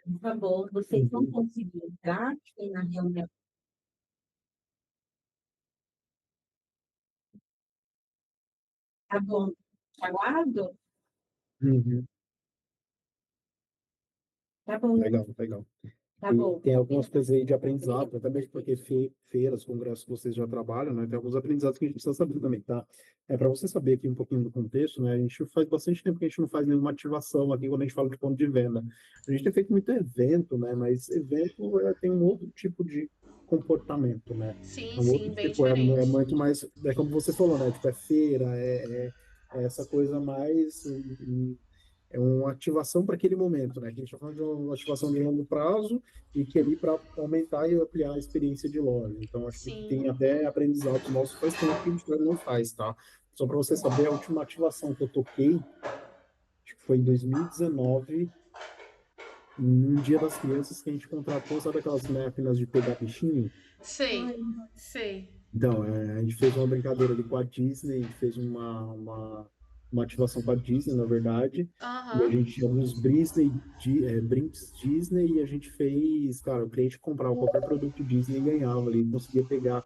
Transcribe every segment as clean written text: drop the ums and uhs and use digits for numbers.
Por favor, vocês vão conseguir entrar na reunião. Tá bom, aguardo? Uhum. Tá bom, Legal, legal. tá E bom. tem algumas coisas aí de aprendizado, até mesmo porque feiras, congressos que vocês já trabalham, né? Tem alguns aprendizados que a gente precisa saber também, tá? Para você saber aqui um pouquinho do contexto, né? A gente faz bastante tempo que a gente não faz nenhuma ativação aqui quando a gente fala de ponto de venda. A gente tem feito muito evento, né? Mas evento tem um outro tipo de comportamento, né? É Sim, um outro sim, bem tipo, é diferente. muito mais, é como você falou, né? Tipo, é feira, é essa coisa mais é uma ativação para aquele momento, né? Que a gente está falando de uma ativação de longo prazo e que ali para aumentar e ampliar a experiência de loja. Então, acho que Sim. tem até aprendizados nossos faz tempo que a gente não faz, tá? Só para você saber, a última ativação que eu toquei, acho que foi em 2019, num Dia das Crianças, que a gente contratou, sabe aquelas máquinas de pegar bichinho? Sei, sei. Então, a gente fez uma brincadeira ali com a Disney, a gente fez uma ativação com a Disney, na verdade, e a Aham. gente tinha alguns brinks Disney, e a gente fez, cara, o cliente comprava qualquer produto Disney e ganhava ali, conseguia pegar,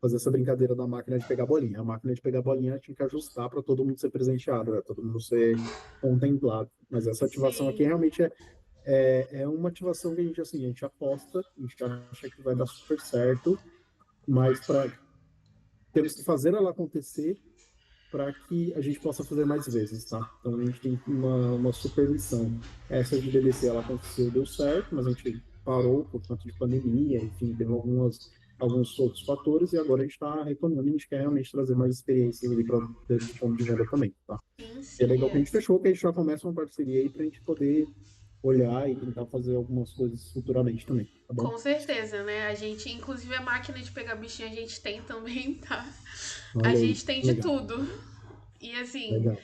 fazer essa brincadeira da máquina de pegar bolinha. A máquina de pegar bolinha tinha que ajustar para todo mundo ser presenteado, né? Todo mundo ser contemplado. Mas essa ativação aqui Sim. realmente é uma ativação que a gente, assim, a gente aposta, a gente acha que vai dar super certo, mas temos que fazer ela acontecer para que a gente possa fazer mais vezes, tá? Então a gente tem uma super missão. Essa de BBC ela aconteceu, deu certo, mas a gente parou por conta de pandemia, enfim, teve alguns outros fatores e agora a gente está retornando e a gente quer realmente trazer mais experiência ali para dentro do ponto de venda também, tá? Sim, E é sim, legal que a é. gente fechou, que a gente já começa uma parceria aí para a gente poder olhar e tentar fazer algumas coisas futuramente também, tá bom? Com certeza, né? A gente, inclusive a máquina de pegar bichinho, a gente tem também, tá? A Olha aí, gente tem de legal, tudo. E assim, legal.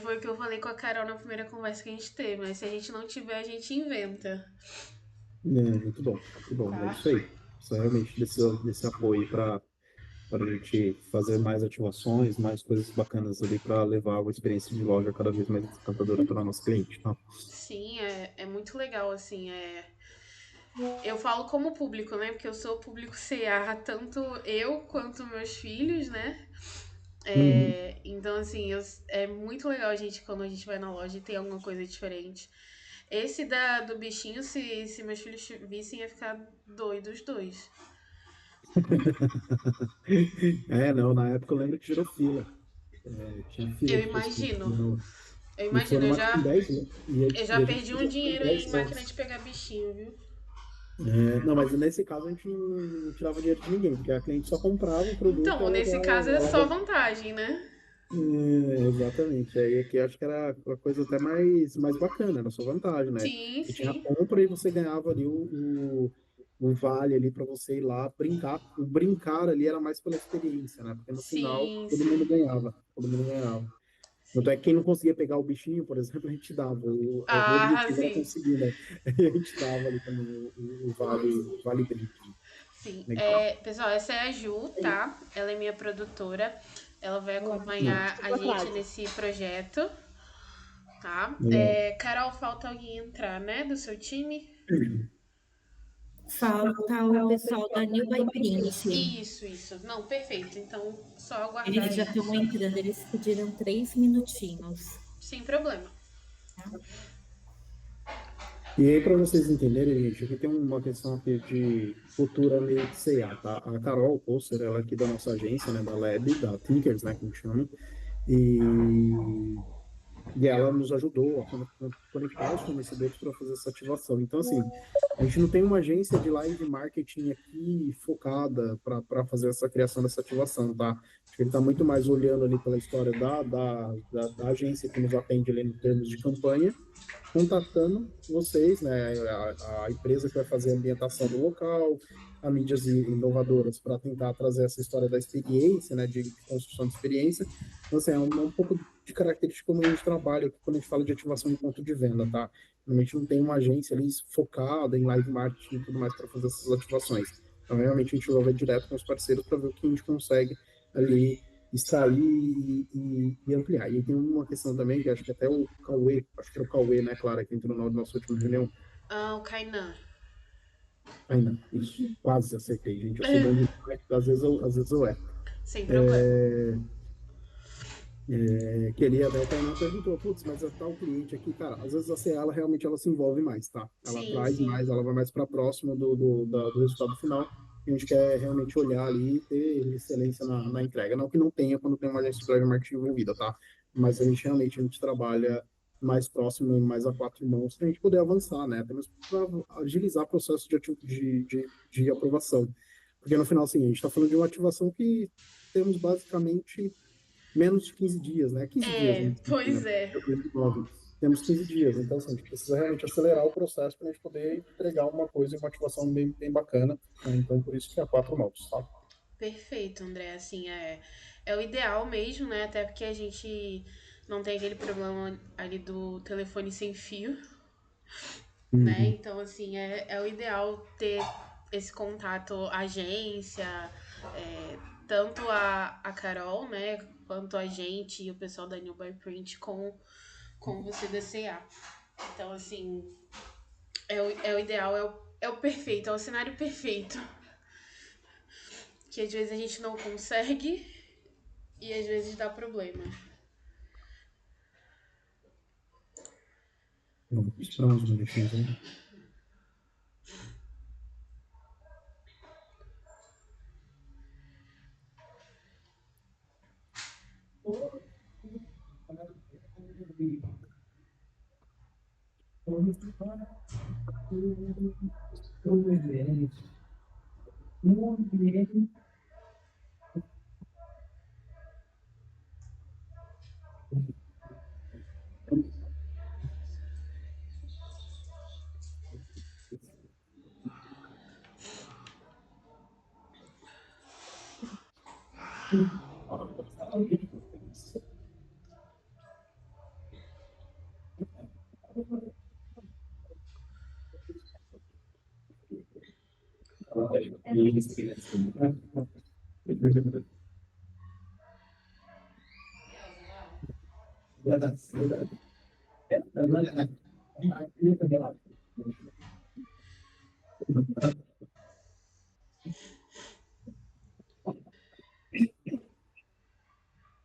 foi o que eu falei com a Carol na primeira conversa que a gente teve, mas se a gente não tiver, a gente inventa, É, muito bom, muito bom. É tá? isso aí. Precisa realmente desse apoio para a gente fazer mais ativações, mais coisas bacanas ali para levar a experiência de loja cada vez mais encantadora para o nosso cliente, tá? Sim, é muito legal, assim, Eu falo como público, né? Porque eu sou público CA, tanto eu quanto meus filhos, né? Uhum. Então, assim, é muito legal a gente, quando a gente vai na loja e tem alguma coisa diferente. Esse do bichinho, se meus filhos vissem, ia ficar doido os dois. Não, na época eu lembro que gerou fila. Tinha fila Eu de pessoas que imagino. iam. Eu E foi imagino, numa com 10, né? eu já E a gente perdi fez um uma com dinheiro 10 em máquina pontos. de pegar bichinho, viu? Não, mas nesse caso a gente não tirava dinheiro de ninguém, porque a cliente só comprava o produto, Então, ela já nesse caso é só vantagem, né? exatamente. Aí aqui acho que era a coisa até mais bacana, era a sua vantagem, né? Sim, Você tinha a sim. compra e você ganhava ali o vale ali para você ir lá brincar. O brincar ali era mais pela experiência, né? Porque no final Sim, todo mundo sim. ganhava, todo mundo ganhava. Tanto é Sim. que quem não conseguia pegar o bichinho, por exemplo, a gente dava. O Ah, objetivo era sim. conseguir, né? E a gente dava ali também o vale brinde. Sim. Legal. Pessoal, essa é a Ju, tá? Ela é minha produtora. Ela vai acompanhar a Chegou gente atraso. nesse projeto, tá? Legal. Carol, falta alguém entrar, né? Do seu time? Falta o pessoal da New by Prince. Isso. Não, perfeito. Então, só aguardar Eles já eles. estão entrando, eles pediram 3 minutinhos. Sem problema. E aí, para vocês entenderem, gente, aqui tem uma questão aqui de cultura meio de CA, tá? A Carol Posser, ela é aqui da nossa agência, né, da Lab, da Thinkers, né, como chama, e E ela nos ajudou a conectar os fornecedores para fazer essa ativação. Então, assim, a gente não tem uma agência de live marketing aqui focada para fazer essa criação dessa ativação, tá? Acho que ele está muito mais olhando ali pela história da agência que nos atende ali em termos de campanha, contatando vocês, né, a empresa que vai fazer a ambientação do local, a mídias inovadoras para tentar trazer essa história da experiência, né, de construção de experiência. Então, assim, é um pouco de característica como a gente trabalha aqui quando a gente fala de ativação de ponto de venda, tá? Realmente não tem uma agência ali focada em live marketing e tudo mais para fazer essas ativações. Então, realmente a gente vai direto com os parceiros para ver o que a gente consegue ali extrair e ampliar. E tem uma questão também, que acho que até o Cauê, acho que era o Cauê, né, Clara, que entrou na nossa última reunião, Ah, o Kainan. Ainda, isso, quase acertei, gente. Eu sou bom demais, às vezes eu erro. Sem problema. Que ele, até o Kainan perguntou, putz, mas a tal cliente aqui, cara, às vezes a CA, ela realmente ela se envolve mais, tá? Ela Sim, traz sim. mais, ela vai mais para próximo do resultado final. A gente quer realmente olhar ali e ter excelência na entrega. Não que não tenha quando tem uma agência de brand marketing envolvida, tá? Mas a gente trabalha mais próximo, mais a quatro mãos, para a gente poder avançar, né? Até mesmo para agilizar o processo de aprovação. Porque no final, assim, a gente está falando de uma ativação que temos basicamente menos de 15 dias, né? 15 dias, É, vamos dizer assim, pois né? é. Depois de 9. Temos 15 dias, então assim, a gente precisa realmente acelerar o processo para a gente poder entregar uma coisa e uma ativação bem bacana, né? Então, por isso que é quatro mãos, tá? Perfeito, André. Assim, é o ideal mesmo, né? Até porque a gente não tem aquele problema ali do telefone sem fio, né? Uhum. Então, assim, é o ideal ter esse contato agência, tanto a Carol, né? Quanto a gente e o pessoal da New by Print com você da CA. Então, assim, é o ideal, é o perfeito, é o cenário perfeito. Que às vezes a gente não consegue e às vezes dá problema. Vamos esperar uns minutinhos aí.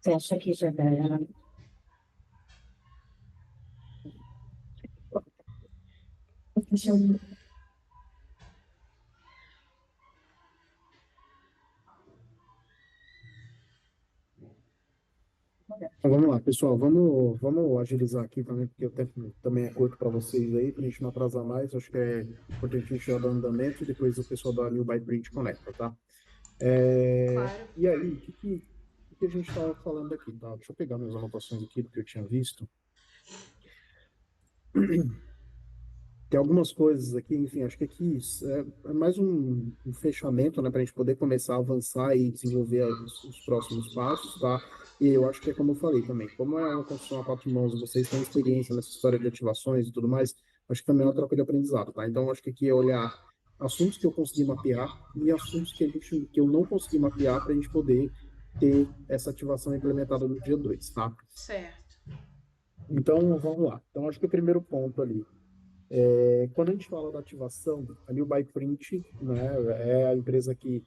Você acha que já dá? Deixa eu- Então, vamos lá, pessoal, vamos agilizar aqui também, porque o tempo também é curto para vocês aí, para a gente não atrasar mais. Acho que é importante a gente já dar andamento e depois o pessoal da New by Print conecta, tá? Claro. E aí, o que a gente estava falando aqui, tá? Deixa eu pegar minhas anotações aqui do que eu tinha visto. Tem algumas coisas aqui, enfim, acho que aqui é mais um fechamento, né, para a gente poder começar a avançar e desenvolver os próximos passos, tá? E eu acho que é como eu falei também, como é uma construção a quatro mãos, vocês têm experiência nessa história de ativações e tudo mais, acho que também é uma troca de aprendizado, tá? Então, acho que aqui é olhar assuntos que eu consegui mapear e assuntos que eu não consegui mapear para a gente poder ter essa ativação implementada no dia 2, tá? Certo. Então, vamos lá. Então, acho que o primeiro ponto ali quando a gente fala da ativação, a New by Print, né, é a empresa que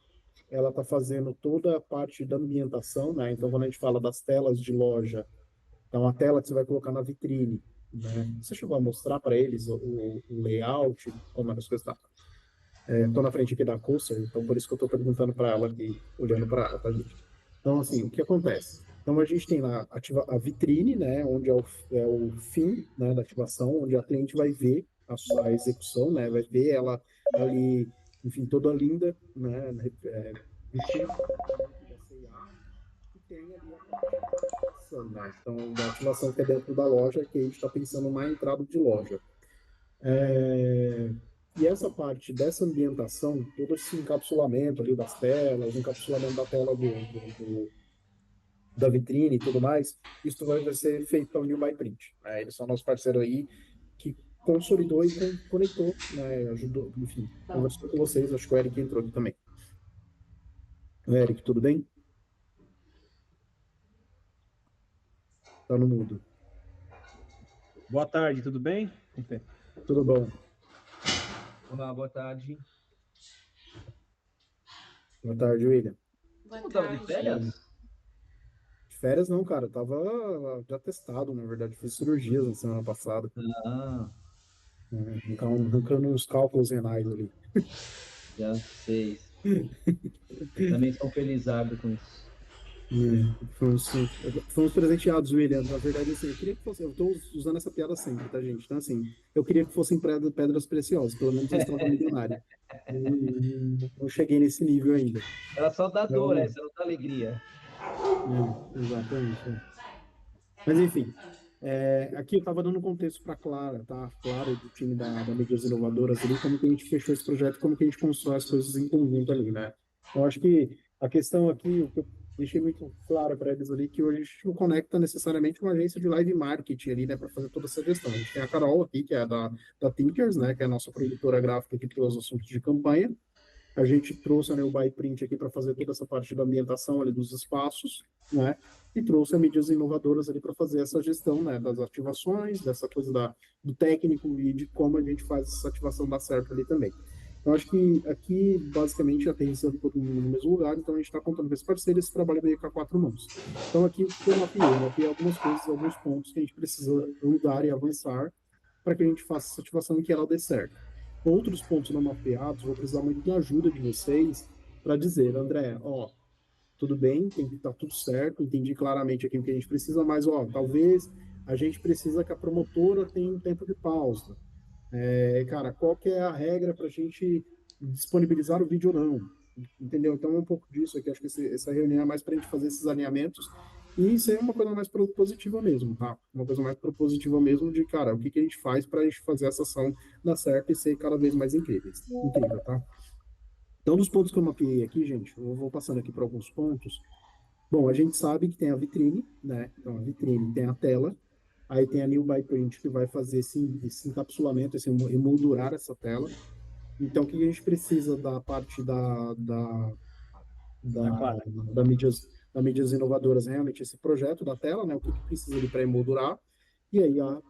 ela está fazendo toda a parte da ambientação, né? Então, quando a gente fala das telas de loja, então a tela que você vai colocar na vitrine, né? Você chegou a mostrar para eles o layout, como as coisas estão. Estou na frente aqui da Coaster, então por isso que eu estou perguntando para ela aqui, olhando para ela, tá, gente? Então, assim, o que acontece? Então, a gente tem lá a vitrine, né, onde é o fim, né, da ativação, onde a cliente vai ver a execução, né, vai ver ela ali, enfim, toda linda, né, vestindo o look da C&A, e tem ali a parte da ativação, né? Então, da ativação que é dentro da loja, que a gente está pensando na entrada de loja. É, E essa parte dessa ambientação, todo esse encapsulamento ali das telas, encapsulamento da tela da vitrine e tudo mais, isso vai ser feito pelo New by Print, né? Eles são nosso parceiro aí que consolidou e conectou, né? Ajudou, enfim, conversou com vocês. Acho que o Eric entrou aqui também. O Eric, tudo bem? Tá no mudo. Boa tarde, tudo bem? Tudo bom? Olá, boa tarde. Boa tarde, William. Boa Você não estava de tarde. férias? De férias não, cara. Eu tava já testado, na verdade. Fiz cirurgias na semana passada. Ah, Arrancando uns cálculos renais ali. já sei. Também sou felizardo com isso. Fomos presenteados, William. Na verdade, assim, eu queria que fosse. Eu tô usando essa piada sempre, tá, gente? Então, assim, eu queria que fossem pedras preciosas, pelo menos um estrada milionária. Não cheguei nesse nível ainda. Ela só dá dor, Então, essa não dá alegria. exatamente. Mas, enfim, aqui eu estava dando contexto para Clara, tá? Clara e do time da Mídias Inovadoras ali, como que a gente fechou esse projeto, como que a gente constrói as coisas em conjunto ali, né? Eu acho que a questão aqui, o que eu deixei muito claro para eles ali, que hoje a gente não conecta necessariamente uma agência de live marketing ali, né, para fazer toda essa gestão. A gente tem a Carol aqui, que é da Thinkers, né, que é a nossa produtora gráfica que trouxe os assuntos de campanha. A gente trouxe, né, o Byprint aqui para fazer toda essa parte da ambientação ali dos espaços, né? E trouxe a mídias inovadoras ali para fazer essa gestão, né, das ativações, dessa coisa do técnico e de como a gente faz essa ativação dar certo ali também. Então, acho que aqui, basicamente, a atenção de todo mundo no mesmo lugar, então a gente está contando com esse parceiro, esse trabalho veio com a quatro mãos. Então, aqui, o que eu mapeei? Eu mapeei algumas coisas, alguns pontos que a gente precisa mudar e avançar para que a gente faça essa ativação e que ela dê certo. Outros pontos não mapeados, vou precisar muito da ajuda de vocês para dizer, André, ó, tudo bem, tem que estar tudo certo, entendi claramente aqui o que a gente precisa, mas, ó, talvez a gente precisa que a promotora tenha um tempo de pausa. Cara, qual que é a regra para a gente disponibilizar o vídeo ou não? Entendeu? Então, é um pouco disso aqui. Acho que essa reunião é mais para a gente fazer esses alinhamentos e ser uma coisa mais propositiva mesmo, tá? Uma coisa mais propositiva mesmo de, cara, o que que a gente faz para a gente fazer essa ação dar certo e ser cada vez mais incrível, tá? Então, dos pontos que eu mapeei aqui, gente, eu vou passando aqui para alguns pontos. Bom, a gente sabe que tem a vitrine, né? Então, a vitrine tem a tela, aí tem a New by Print que vai fazer esse encapsulamento, esse emoldurar essa tela. Então, o que a gente precisa da parte Tá claro. da mídias, da mídias inovadoras, realmente esse projeto da tela, né? O que precisa ali para emoldurar. E aí a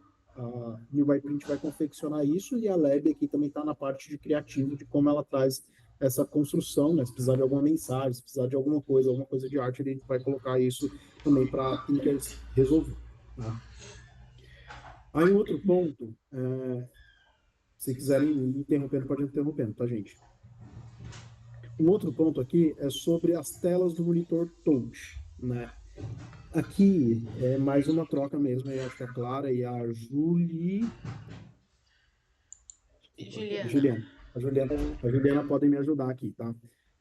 New by Print vai confeccionar isso e a Lab aqui também está na parte de criativo, de como ela traz essa construção, né? Se precisar de alguma mensagem, se precisar de alguma coisa de arte, a gente vai colocar isso também para Thinkers resolver. Tá? Aí um outro ponto, se quiserem ir interrompendo, pode ir interrompendo, tá, gente? Um outro ponto aqui é sobre as telas do monitor touch, né? Aqui é mais uma troca mesmo, eu acho que a Clara e a Juliana. Juliana. A Juliana podem me ajudar aqui, tá?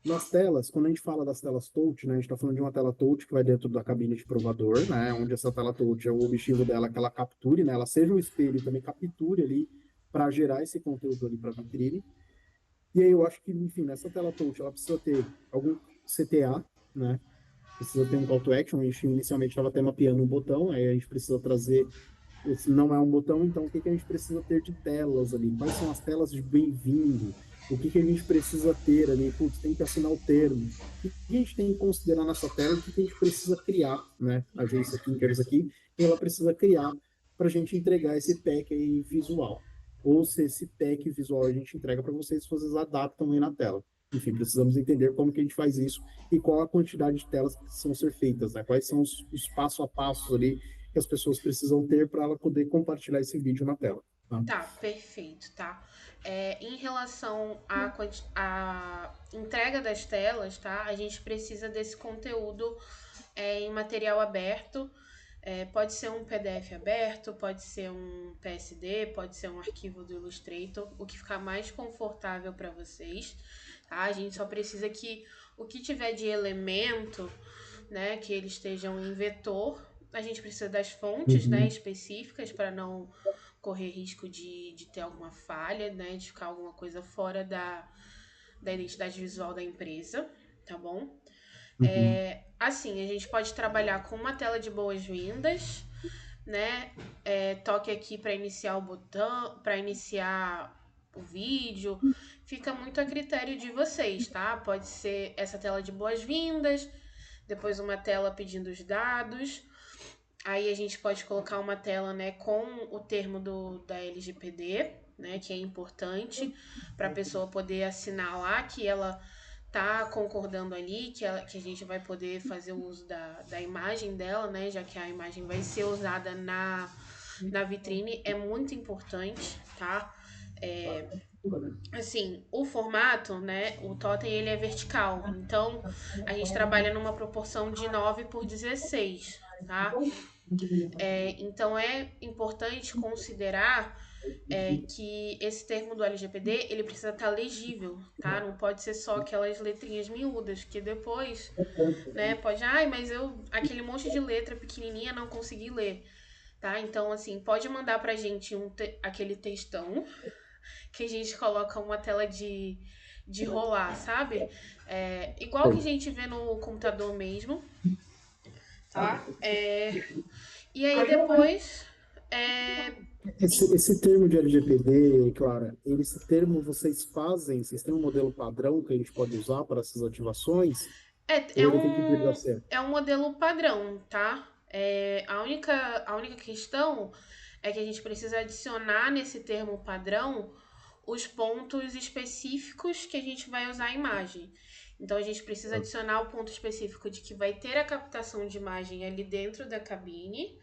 Nas telas, quando a gente fala das telas touch, né, a gente está falando de uma tela touch que vai dentro da cabine de provador, né, onde essa tela touch, o objetivo dela é que ela capture, né, ela seja um espelho e também capture ali para gerar esse conteúdo ali para a vitrine. E aí eu acho que, enfim, nessa tela touch, ela precisa ter algum CTA, né, precisa ter um call to action. A gente inicialmente estava até mapeando um botão, aí a gente precisa trazer. Esse não é um botão, então o que que a gente precisa ter de telas ali? Quais são as telas de bem-vindo? O que que a gente precisa ter ali? Putz, tem que assinar o termo. O que a gente tem que considerar nessa tela? O que que a gente precisa criar, né? A agência Kinkers aqui, ela precisa criar para a gente entregar esse pack aí visual. Ou se esse pack visual a gente entrega para vocês, vocês adaptam aí na tela. Enfim, precisamos entender como que a gente faz isso e qual a quantidade de telas que precisam ser feitas, né? Quais são os passo a passo ali que as pessoas precisam ter para ela poder compartilhar esse vídeo na tela. Tá? Tá, perfeito, tá? Em relação à entrega das telas, tá? A gente precisa desse conteúdo em material aberto. Pode ser um PDF aberto, pode ser um PSD, pode ser um arquivo do Illustrator, o que ficar mais confortável para vocês, tá? A gente só precisa que o que tiver de elemento, né, que eles estejam em vetor, a gente precisa das fontes, né, específicas para não correr risco de ter alguma falha, né, de ficar alguma coisa fora da identidade visual da empresa, tá bom? Assim, a gente pode trabalhar com uma tela de boas-vindas, né? Toque aqui para iniciar o botão, para iniciar o vídeo. Fica muito a critério de vocês, tá? Pode ser essa tela de boas-vindas, depois uma tela pedindo os dados. Aí a gente pode colocar uma tela, né, com o termo da LGPD, né, que é importante para a pessoa poder assinar lá que ela tá concordando ali, que a gente vai poder fazer o uso da imagem dela, né, já que a imagem vai ser usada na vitrine, é muito importante, tá? Assim, o formato, né, o totem ele é vertical, então a gente trabalha numa proporção de 9:16, tá? Então é importante considerar que esse termo do LGPD ele precisa estar legível, tá? Não pode ser só aquelas letrinhas miúdas, que depois, né, pode, mas aquele monte de letra pequenininha não consegui ler, tá? Então, assim, pode mandar pra gente aquele textão que a gente coloca uma tela de rolar, sabe? Igual que a gente vê no computador mesmo, tá? E aí depois. Esse termo de LGPD, Clara, esse termo vocês têm um modelo padrão que a gente pode usar para essas ativações? É Ou ele tem que vir da certo? um modelo padrão, tá? A única questão é que a gente precisa adicionar nesse termo padrão os pontos específicos que a gente vai usar a imagem. Então a gente precisa adicionar o ponto específico de que vai ter a captação de imagem ali dentro da cabine,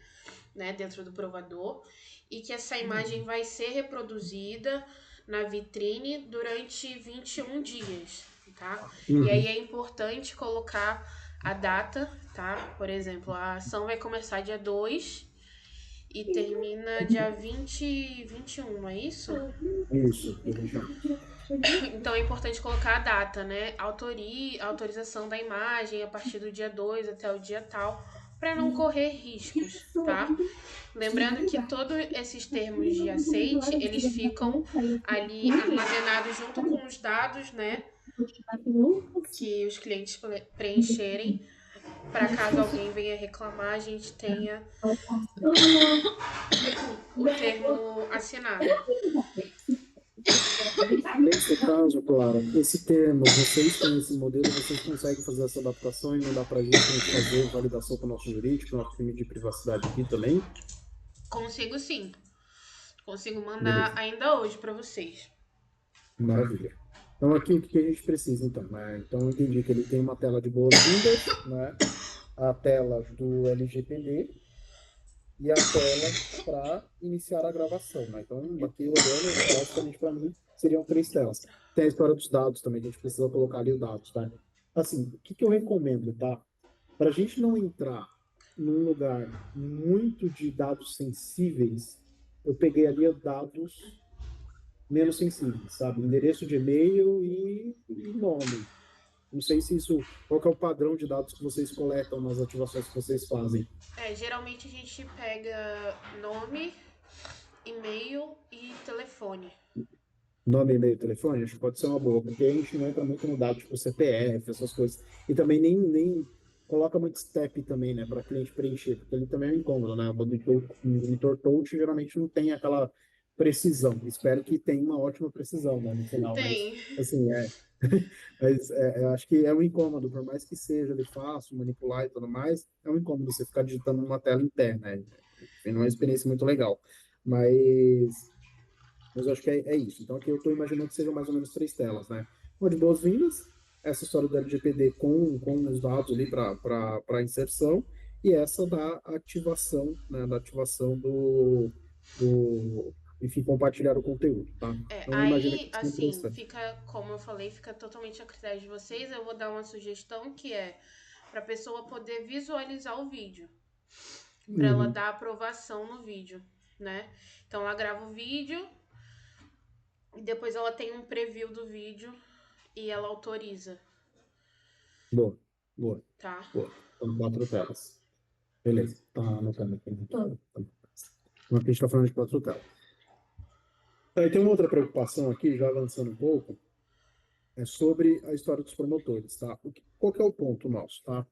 né, dentro do provador, e que essa imagem vai ser reproduzida na vitrine durante 21 dias, tá? E aí é importante colocar a data, tá? Por exemplo, a ação vai começar dia 2 e termina dia 21, não é isso? Isso. Então é importante colocar a data, né? Autorização da imagem a partir do dia 2 até o dia tal, para não correr riscos, tá? Lembrando que todos esses termos de aceite, eles ficam ali armazenados junto com os dados, né? Que os clientes preencherem, para caso alguém venha reclamar, a gente tenha o termo assinado. Nesse caso, Clara, esse termo, vocês têm esse modelo, vocês conseguem fazer essa adaptação e mandar para a gente fazer validação com o nosso jurídico, nosso time de privacidade aqui também? Consigo sim. Consigo mandar ainda hoje para vocês. Maravilha. Então, aqui o que a gente precisa, então, né? Então, eu entendi que ele tem uma tela de boas-vindas, né? A tela do LGPD e a tela para iniciar a gravação, né? Então, aqui olhando, basicamente para mim, seriam 3 telas. Tem a história dos dados também, que a gente precisa colocar ali os dados, tá? Assim, o que eu recomendo, tá? Para a gente não entrar num lugar muito de dados sensíveis, eu peguei ali dados menos sensíveis, sabe? Endereço de e-mail e nome. Não sei se isso, qual que é o padrão de dados que vocês coletam nas ativações que vocês fazem. Geralmente a gente pega nome, e-mail e telefone. Nome, e-mail, telefone, acho que pode ser uma boa, porque a gente não entra muito no dado, tipo CPF, essas coisas. E também nem coloca muito step também, né, para cliente preencher, porque ele também é um incômodo, né? O monitor touch geralmente não tem aquela precisão. Espero que tenha uma ótima precisão, né, no final. Tem. Mas, assim, mas eu acho que é um incômodo, por mais que seja ali fácil manipular e tudo mais, é um incômodo você ficar digitando numa tela interna, né? Não é uma experiência muito legal. Mas eu acho que é isso. Então, aqui eu estou imaginando que sejam mais ou menos 3 telas, né? Uma de boas-vindas, essa história do LGPD com os dados ali para inserção, e essa da ativação, né? Da ativação enfim, compartilhar o conteúdo, tá? Então, eu imagino Aí, que assim, fica, como eu falei, fica totalmente a critério de vocês. Eu vou dar uma sugestão que é para a pessoa poder visualizar o vídeo, para ela dar aprovação no vídeo, né? Então, ela grava o vídeo e depois ela tem um preview do vídeo e ela autoriza. Boa. Tá? Boa. Então, 4 telas. Beleza. Tá anotando aqui. Aqui a gente está falando de 4 telas. Aí tem uma outra preocupação aqui, já avançando um pouco, é sobre a história dos promotores, tá? Qual que é o ponto nosso, tá?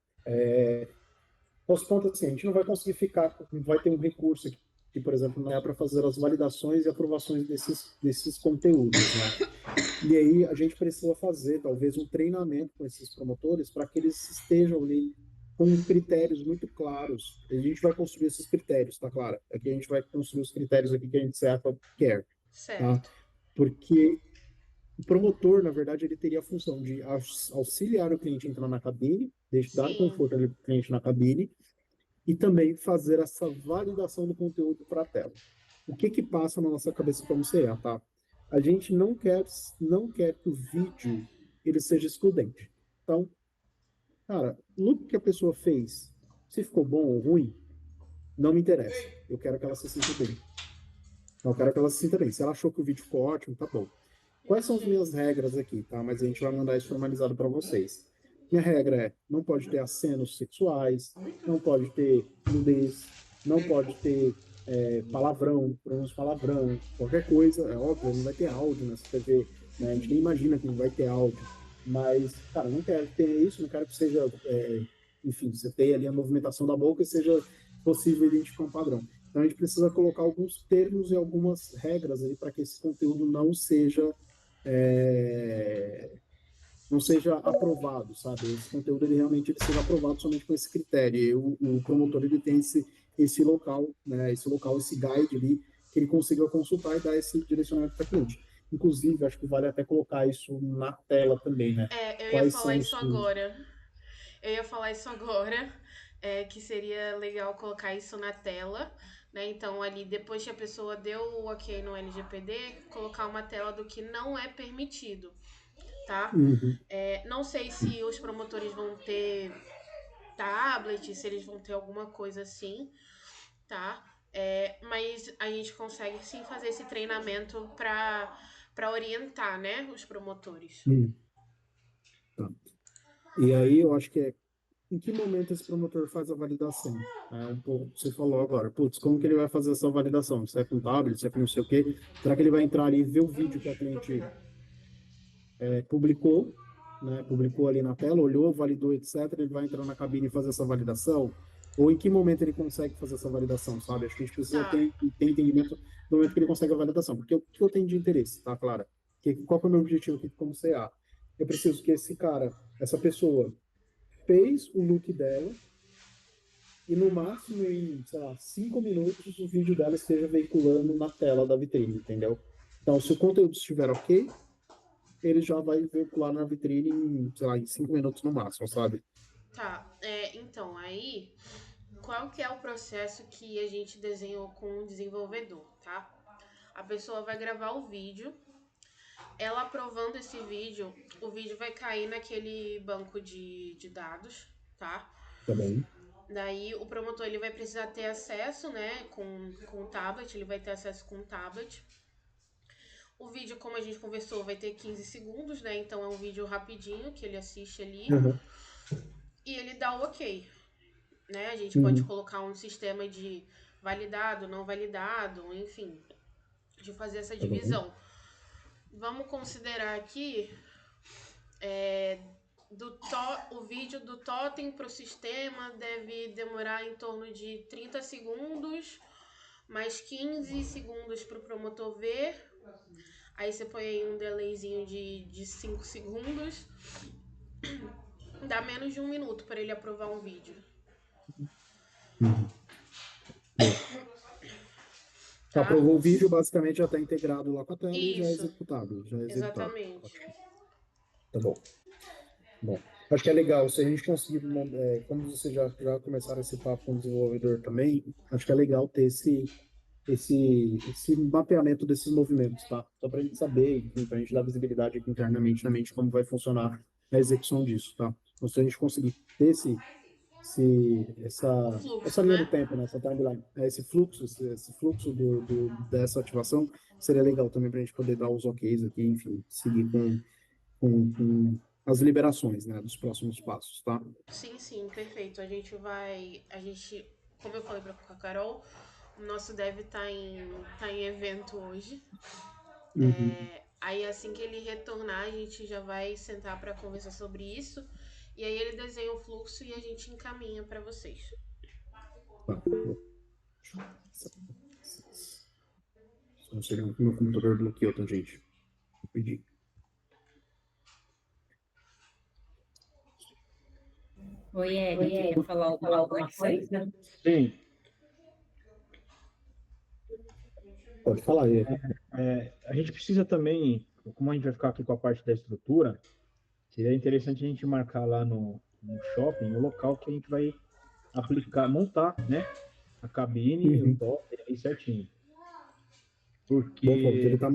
Os pontos, assim, a gente não vai conseguir não vai ter um recurso aqui, que, por exemplo, não é para fazer as validações e aprovações desses conteúdos, né? E aí a gente precisa fazer, talvez, um treinamento com esses promotores para que eles estejam ali com critérios muito claros. A gente vai construir esses critérios, tá claro? Aqui a gente vai construir os critérios aqui que a gente quer, Certo. tá? Porque o promotor, na verdade, ele teria a função de auxiliar o cliente a entrar na cabine, dar Sim. conforto ao cliente na cabine e também fazer essa validação do conteúdo para a tela. O que que passa na nossa cabeça como CA, tá? A gente não quer que o vídeo ele seja excludente. Então, cara, o look que a pessoa fez, se ficou bom ou ruim, não me interessa. Eu quero que ela se sinta bem. Eu quero que ela se sinta bem. Se ela achou que o vídeo ficou ótimo, tá bom. Quais são as minhas regras aqui, tá? Mas a gente vai mandar isso formalizado para vocês. Minha regra é: não pode ter acenos sexuais, não pode ter nudez, não pode ter palavrão, pronúncio palavrão, qualquer coisa. É óbvio, não vai ter áudio nessa TV, né? A gente nem imagina que não vai ter áudio. Mas, cara, não quero que tenha isso, não quero que seja, enfim, você tenha ali a movimentação da boca e seja possível identificar um padrão. Então a gente precisa colocar alguns termos e algumas regras aí para que esse conteúdo não seja aprovado, sabe? Esse conteúdo ele realmente ele seja aprovado somente com esse critério. E o promotor ele tem esse local, né? Esse guide ali que ele consiga consultar e dar esse direcionamento para cliente. Inclusive, acho que vale até colocar isso na tela também, né? Eu ia Quais falar são isso agora. Eu ia falar isso agora, que seria legal colocar isso na tela, né? Então, ali, depois que a pessoa deu o ok no LGPD, colocar uma tela do que não é permitido, tá? Uhum. Não sei se os promotores vão ter tablet, se eles vão ter alguma coisa assim, tá? Mas a gente consegue sim fazer esse treinamento para orientar, né, os promotores. Tá. E aí eu acho que em que momento esse promotor faz a validação? Um pouco que você falou agora. Putz, como que ele vai fazer essa validação? Se é com tablet, se é com não sei o quê? Será que ele vai entrar ali e ver o vídeo que a cliente publicou, né? Publicou ali na tela, olhou, validou, etc. Ele vai entrar na cabine e fazer essa validação? Ou em que momento ele consegue fazer essa validação, sabe? Acho que a gente precisa Tá. ter entendimento do momento que ele consegue a validação. Porque o que eu tenho de interesse, tá, Clara? Qual que é o meu objetivo aqui como CA? Eu preciso que esse cara, essa pessoa, fez o look dela, e no máximo em, sei lá, 5 minutos o vídeo dela esteja veiculando na tela da vitrine, entendeu? Então, se o conteúdo estiver ok, ele já vai veicular na vitrine em, sei lá, em 5 minutos no máximo, sabe? Tá, então, aí, qual que é o processo que a gente desenhou com o desenvolvedor, tá? A pessoa vai gravar o vídeo, ela aprovando esse vídeo, o vídeo vai cair naquele banco de dados, tá? Tá bem. Daí o promotor ele vai precisar ter acesso, né, com o tablet, ele vai ter acesso com o tablet. O vídeo, como a gente conversou, vai ter 15 segundos, né? Então é um vídeo rapidinho que ele assiste ali Uhum. e ele dá o ok, né? A gente pode Uhum. colocar um sistema de validado, não validado, enfim, de fazer essa Tá bom. divisão. Vamos considerar aqui o vídeo do totem para o sistema deve demorar em torno de 30 segundos, mais 15 segundos para o promotor ver. Aí você põe aí um delayzinho de 5 segundos. Dá menos de 1 minuto para ele aprovar um vídeo. Uhum. Boa. Tá? Aprovou o vídeo, basicamente já está integrado lá com a tela e já é Isso, executado. Já é executado. exatamente. Ótimo. Tá bom. Bom, acho que é legal, se a gente conseguir, como vocês já começaram esse papo com o desenvolvedor também, acho que é legal ter esse mapeamento desses movimentos, tá? Só para a gente saber, enfim, para a gente dar visibilidade aqui internamente na mente como vai funcionar a execução disso, tá? Então, se a gente conseguir ter Fluxo, essa linha do né? tempo, né? Essa timeline, esse fluxo dessa ativação, seria legal também para a gente poder dar os OKs aqui, enfim, seguir com as liberações, né, dos próximos passos, tá? Sim, perfeito. Como eu falei com a Carol, o nosso dev tá em evento hoje. Uhum. Aí assim que ele retornar, a gente já vai sentar para conversar sobre isso. E aí ele desenha o fluxo e a gente encaminha para vocês. Tá. Só um segundo que meu computador bloqueou, tá, gente? Vou pedir. Oi, Eric, quer falar alguma coisa? Sim. Pode falar aí. A gente precisa também, como a gente vai ficar aqui com a parte da estrutura, seria interessante a gente marcar lá no shopping o local que a gente vai aplicar, montar, né? A cabine, o top, aí certinho. Bom ponto, Porque. ele tá...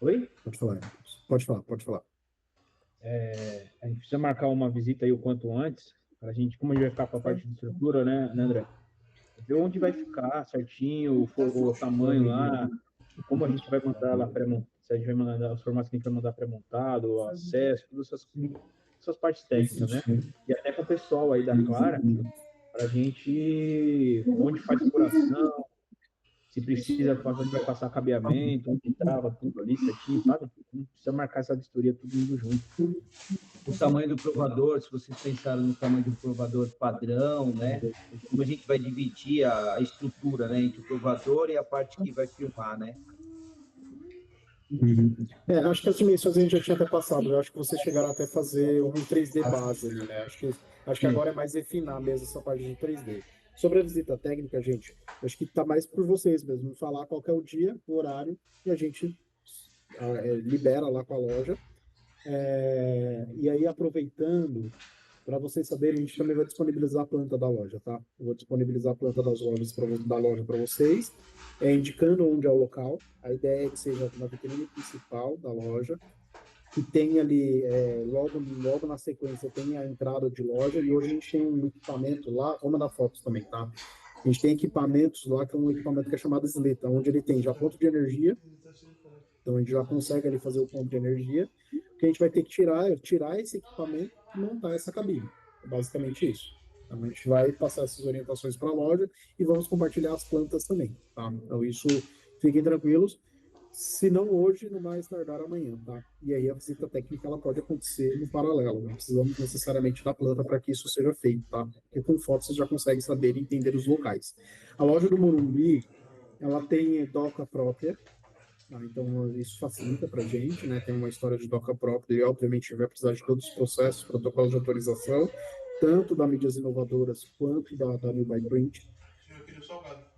Oi? Pode falar, pode falar, pode falar. A gente precisa marcar uma visita aí o quanto antes, para a gente, como a gente vai ficar com a parte de estrutura, né, André? Ver onde vai ficar certinho, o tamanho lá, como a gente vai mandar lá pré-montado, se a gente vai mandar os formatos que a gente vai mandar pré-montado, o acesso, todas essas partes técnicas, né? E até com o pessoal aí da Clara, para a gente, onde faz furação, se precisa, onde vai passar cabeamento, onde trava tudo ali certinho, sabe? A gente precisa marcar essa vistoria tudo indo junto. O tamanho do provador, se vocês pensaram no tamanho do provador padrão, né? Como a gente vai dividir a estrutura, né? Entre o provador e a parte que vai filmar, né? Acho que as dimensões a gente já tinha até passado. Eu acho que vocês chegaram até a fazer um 3D base ali, né? Acho que agora é mais refinar mesmo essa parte de 3D. Sobre a visita técnica, gente, acho que tá mais por vocês mesmo. Falar qual que é o dia, o horário, e a gente libera lá com a loja. E aí, aproveitando, para vocês saberem, a gente também vai disponibilizar a planta da loja, tá? Eu vou disponibilizar a planta da loja para vocês, indicando onde é o local. A ideia é que seja na vitrine principal da loja, que tem ali, logo na sequência, tem a entrada de loja, e hoje a gente tem um equipamento lá, vou mandar fotos também, tá? A gente tem equipamentos lá, que é um equipamento que é chamado Slita, onde ele tem já ponto de energia, então a gente já consegue ali fazer o ponto de energia. O que a gente vai ter que tirar esse equipamento e montar essa cabine. É basicamente isso. Então a gente vai passar essas orientações para a loja e vamos compartilhar as plantas também, tá? Então isso, fiquem tranquilos. Se não hoje, no mais tardar amanhã, tá? E aí a visita técnica ela pode acontecer no paralelo. Não precisamos necessariamente da planta para que isso seja feito, tá? Porque com fotos vocês já conseguem saber e entender os locais. A loja do Morumbi, ela tem doca própria. Então, isso facilita para a gente, né? Tem uma história de doca própria e, obviamente, vai precisar de todos os processos, protocolos de autorização, tanto da Mídias Inovadoras quanto da New by Print.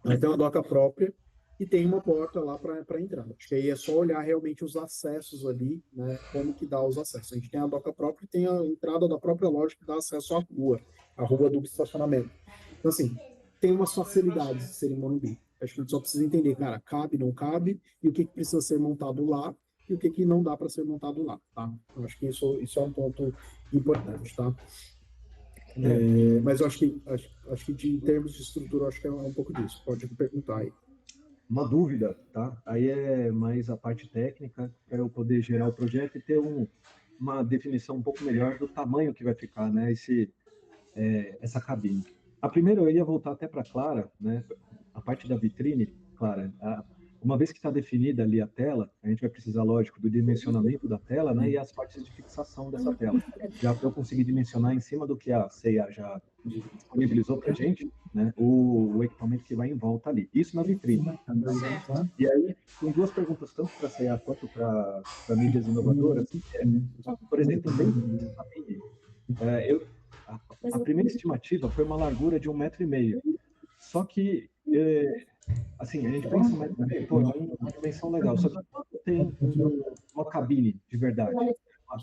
Aí tem uma doca própria e tem uma porta lá para entrar. Acho que aí é só olhar realmente os acessos ali, né? Como que dá os acessos. A gente tem a doca própria e tem a entrada da própria loja que dá acesso à rua, a rua do estacionamento. Então, assim, tem umas facilidades de ser em Morumbi. Acho que a gente só precisa entender, cara, cabe, não cabe, e o que precisa ser montado lá, e o que não dá para ser montado lá, tá? Eu acho que isso é um ponto importante, tá? Mas eu acho que em termos de estrutura, eu acho que é um pouco disso. Pode perguntar aí. Uma dúvida, tá? Aí é mais a parte técnica, para eu poder gerar o projeto e ter uma definição um pouco melhor do tamanho que vai ficar, né? Essa cabine. A primeira eu ia voltar até para Clara, né? A parte da vitrine, Clara, uma vez que está definida ali a tela, a gente vai precisar, lógico, do dimensionamento da tela, né? E as partes de fixação dessa tela. Já para eu conseguir dimensionar em cima do que a C&A já disponibilizou para a gente, né? O equipamento que vai em volta ali. Isso na vitrine. Certo. E aí, tem duas perguntas, tanto para a C&A quanto para mídias inovadoras. Por exemplo, dentro dessa cabine, a primeira estimativa foi uma largura de 1,5 m. Só que, assim, a gente pensa em 1,5 m, pô, é uma dimensão legal. Só que tem uma cabine de verdade. Tá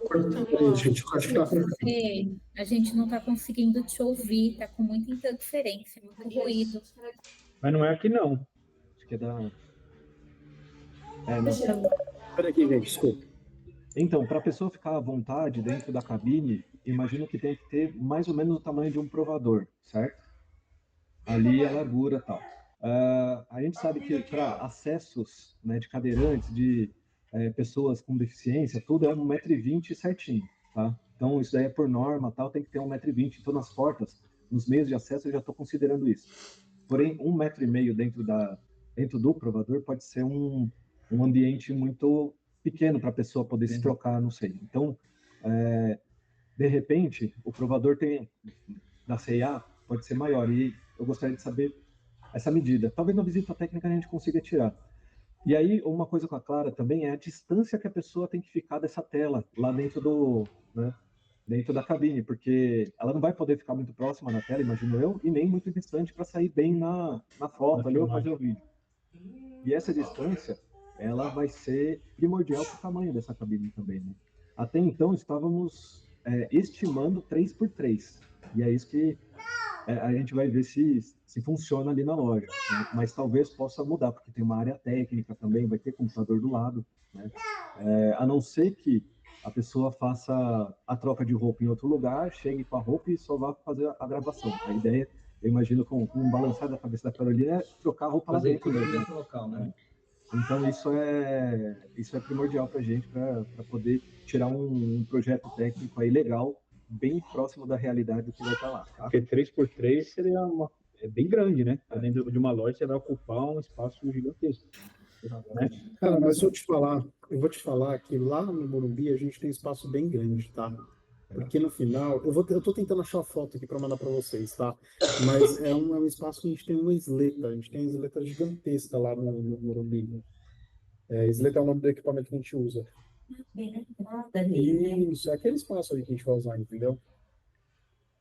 cortando. Gente, eu acho que tá... A gente não está conseguindo te ouvir, está com muita interferência, muito ruído. Mas não é aqui, não. Acho que é da... Espera aqui, gente, desculpa. Então, para a pessoa ficar à vontade dentro da cabine, imagino que tem que ter mais ou menos o tamanho de um provador, certo? Ali a largura e tal. A gente sabe que para acessos, né, de cadeirantes, de pessoas com deficiência, tudo é 1,20 m certinho, tá? Então, isso daí é por norma, tal, tem que ter 1,20 m. Então, nas portas, nos meios de acesso, eu já estou considerando isso. Porém, 1,5 m dentro do provador pode ser um ambiente muito pequeno para a pessoa poder se trocar, não sei. Então, de repente, o provador da C&A pode ser maior, e eu gostaria de saber essa medida. Talvez na visita técnica a gente consiga tirar. E aí, uma coisa com a Clara também é a distância que a pessoa tem que ficar dessa tela, lá dentro dentro da cabine, porque ela não vai poder ficar muito próxima da tela, imagino eu, e nem muito distante para sair bem na foto ali ou fazer o vídeo. E essa distância, ela vai ser primordial para o tamanho dessa cabine também, né? Até então, estávamos estimando 3x3, e é isso que a gente vai ver se funciona ali na loja, né? Mas talvez possa mudar, porque tem uma área técnica também, vai ter computador do lado, né? A não ser que a pessoa faça a troca de roupa em outro lugar, chegue com a roupa e só vá fazer a gravação. A ideia, eu imagino, com um balançar da cabeça da Carolina, é trocar a roupa lá Fazer dentro mesmo, né? no local, né? Então isso é primordial para a gente, para poder tirar um projeto técnico aí legal, bem próximo da realidade do que vai estar lá, tá? Porque 3x3 seria é bem grande, né? Dentro de uma loja você vai ocupar um espaço gigantesco. Né? Cara, mas eu vou te falar que lá no Morumbi a gente tem espaço bem grande, tá? Porque no final, eu tô tentando achar a foto aqui para mandar para vocês, tá? Mas é um espaço que a gente tem uma isleta gigantesca lá no Morumbi. Isleta é o nome do equipamento que a gente usa. Bem na entrada ali. Isso, é aquele espaço ali que a gente vai usar, entendeu?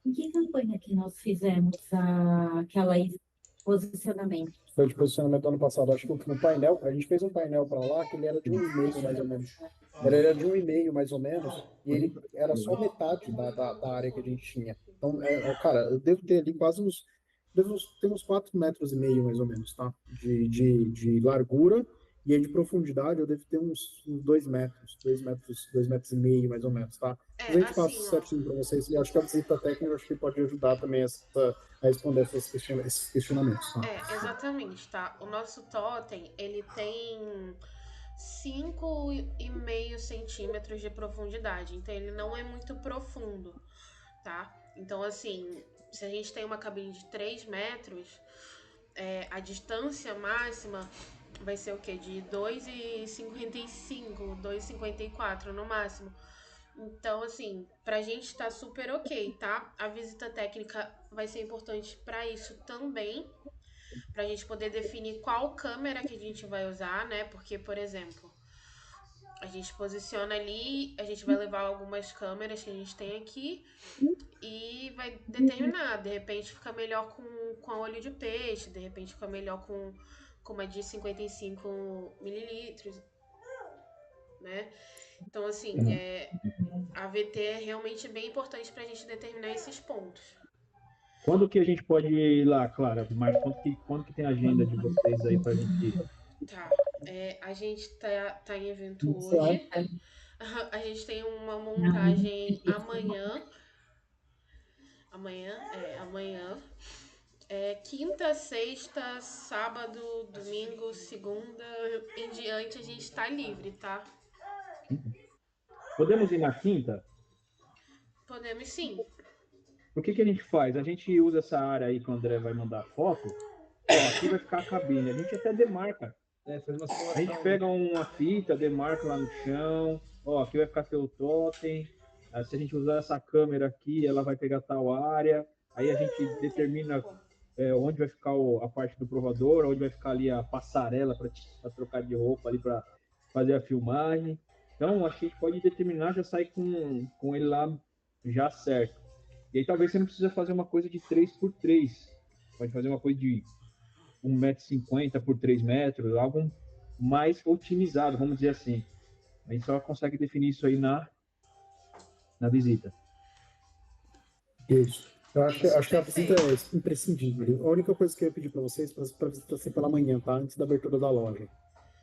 Em que campanha que nós fizemos aquela posicionamento? Foi de posicionamento do ano passado. Acho que no painel, a gente fez um painel para lá que ele era de 1,5 mais ou menos. Ele era de 1,5 mais ou menos, e ele era só metade da área que a gente tinha. Então, cara, eu devo ter ali quase devo ter uns 4,5 metros mais ou menos, tá? De largura, e aí de profundidade eu devo ter uns 2 metros, 2,5 metros mais ou menos, tá? Mas a gente passa assim, ó, certinho para vocês, e acho que a visita técnica acho que pode ajudar também a responder esses questionamentos, tá? exatamente, tá? O nosso totem, ele tem 5,5 centímetros de profundidade, então ele não é muito profundo, tá? Então, assim, se a gente tem uma cabine de 3 metros, a distância máxima vai ser o quê? De 2,55, 2,54 no máximo. Então, assim, pra gente tá super ok, tá? A visita técnica vai ser importante pra isso também, pra gente poder definir qual câmera que a gente vai usar, né? Porque, por exemplo, a gente posiciona ali, a gente vai levar algumas câmeras que a gente tem aqui e vai determinar. De repente fica melhor com a olho de peixe, de repente fica melhor com uma de 55 mililitros, né? Então, assim, a VT é realmente bem importante pra gente determinar esses pontos. Quando que a gente pode ir lá, Clara? Mas quando que tem a agenda de vocês aí pra gente ir? Tá, a gente tá em evento hoje. A gente tem uma montagem amanhã. Amanhã. Quinta, sexta, sábado, domingo, segunda em diante a gente tá livre, tá? Podemos ir na quinta? Podemos sim. O que a gente faz? A gente usa essa área aí que o André vai mandar foto. Ó, aqui vai ficar a cabine. A gente até demarca. Faz uma A simulação. gente pega uma fita, demarca lá no chão. Ó, aqui vai ficar teu totem. Se a gente usar essa câmera aqui, ela vai pegar tal área. Aí a gente determina onde vai ficar a parte do provador, onde vai ficar ali a passarela para trocar de roupa ali para fazer a filmagem. Então, acho que a gente pode determinar, já sair com ele lá já certo. E aí talvez você não precisa fazer uma coisa de 3x3. Pode fazer uma coisa de 1,50 m por 3 metros, algo mais otimizado, vamos dizer assim. A gente só consegue definir isso aí na visita. Isso. Eu acho que a visita é imprescindível. A única coisa que eu ia pedir para vocês, para a visita ser pela manhã, tá? Antes da abertura da loja.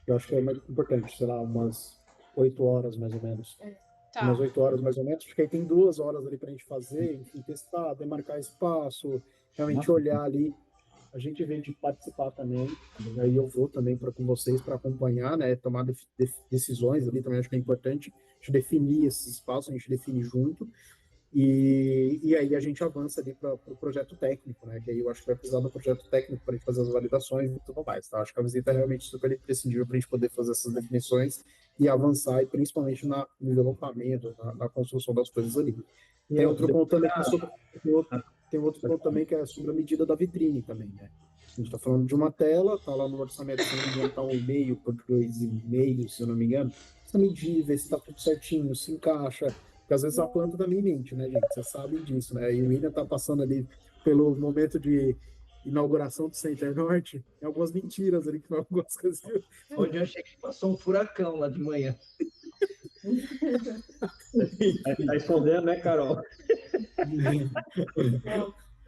Eu acho que é mais importante, sei lá, umas 8 horas mais ou menos. Tá. Umas 8 horas mais ou menos, porque aí tem 2 horas ali pra gente fazer, enfim, testar, demarcar espaço, realmente olhar ali. A gente vem de participar também, e aí eu vou também com vocês para acompanhar, né, tomar decisões ali também, acho que é importante a gente definir esses espaços, a gente define junto, e aí a gente avança ali para o projeto técnico, né, que aí eu acho que vai precisar do projeto técnico para a gente fazer as validações e tudo mais, tá? Acho que a visita é realmente super imprescindível para a gente poder fazer essas definições e avançar, e principalmente no desenvolvimento, na construção das coisas ali. Tem outro ponto também que é sobre... Tem outro ponto também que é sobre a medida da vitrine também, né? A gente está falando de uma tela, tá lá no orçamento, se não me engano, tá 1,5 por 2,5, se eu não me engano. Precisa medir, ver se está tudo certinho, se encaixa, Porque às vezes a planta também mente, né, gente? Vocês sabem disso, né? E o William tá passando ali pelo momento de inauguração do Center Norte, tem algumas mentiras ali, que foi algumas coisas que Onde eu achei que passou um furacão lá de manhã. Tá escondendo, né, Carol?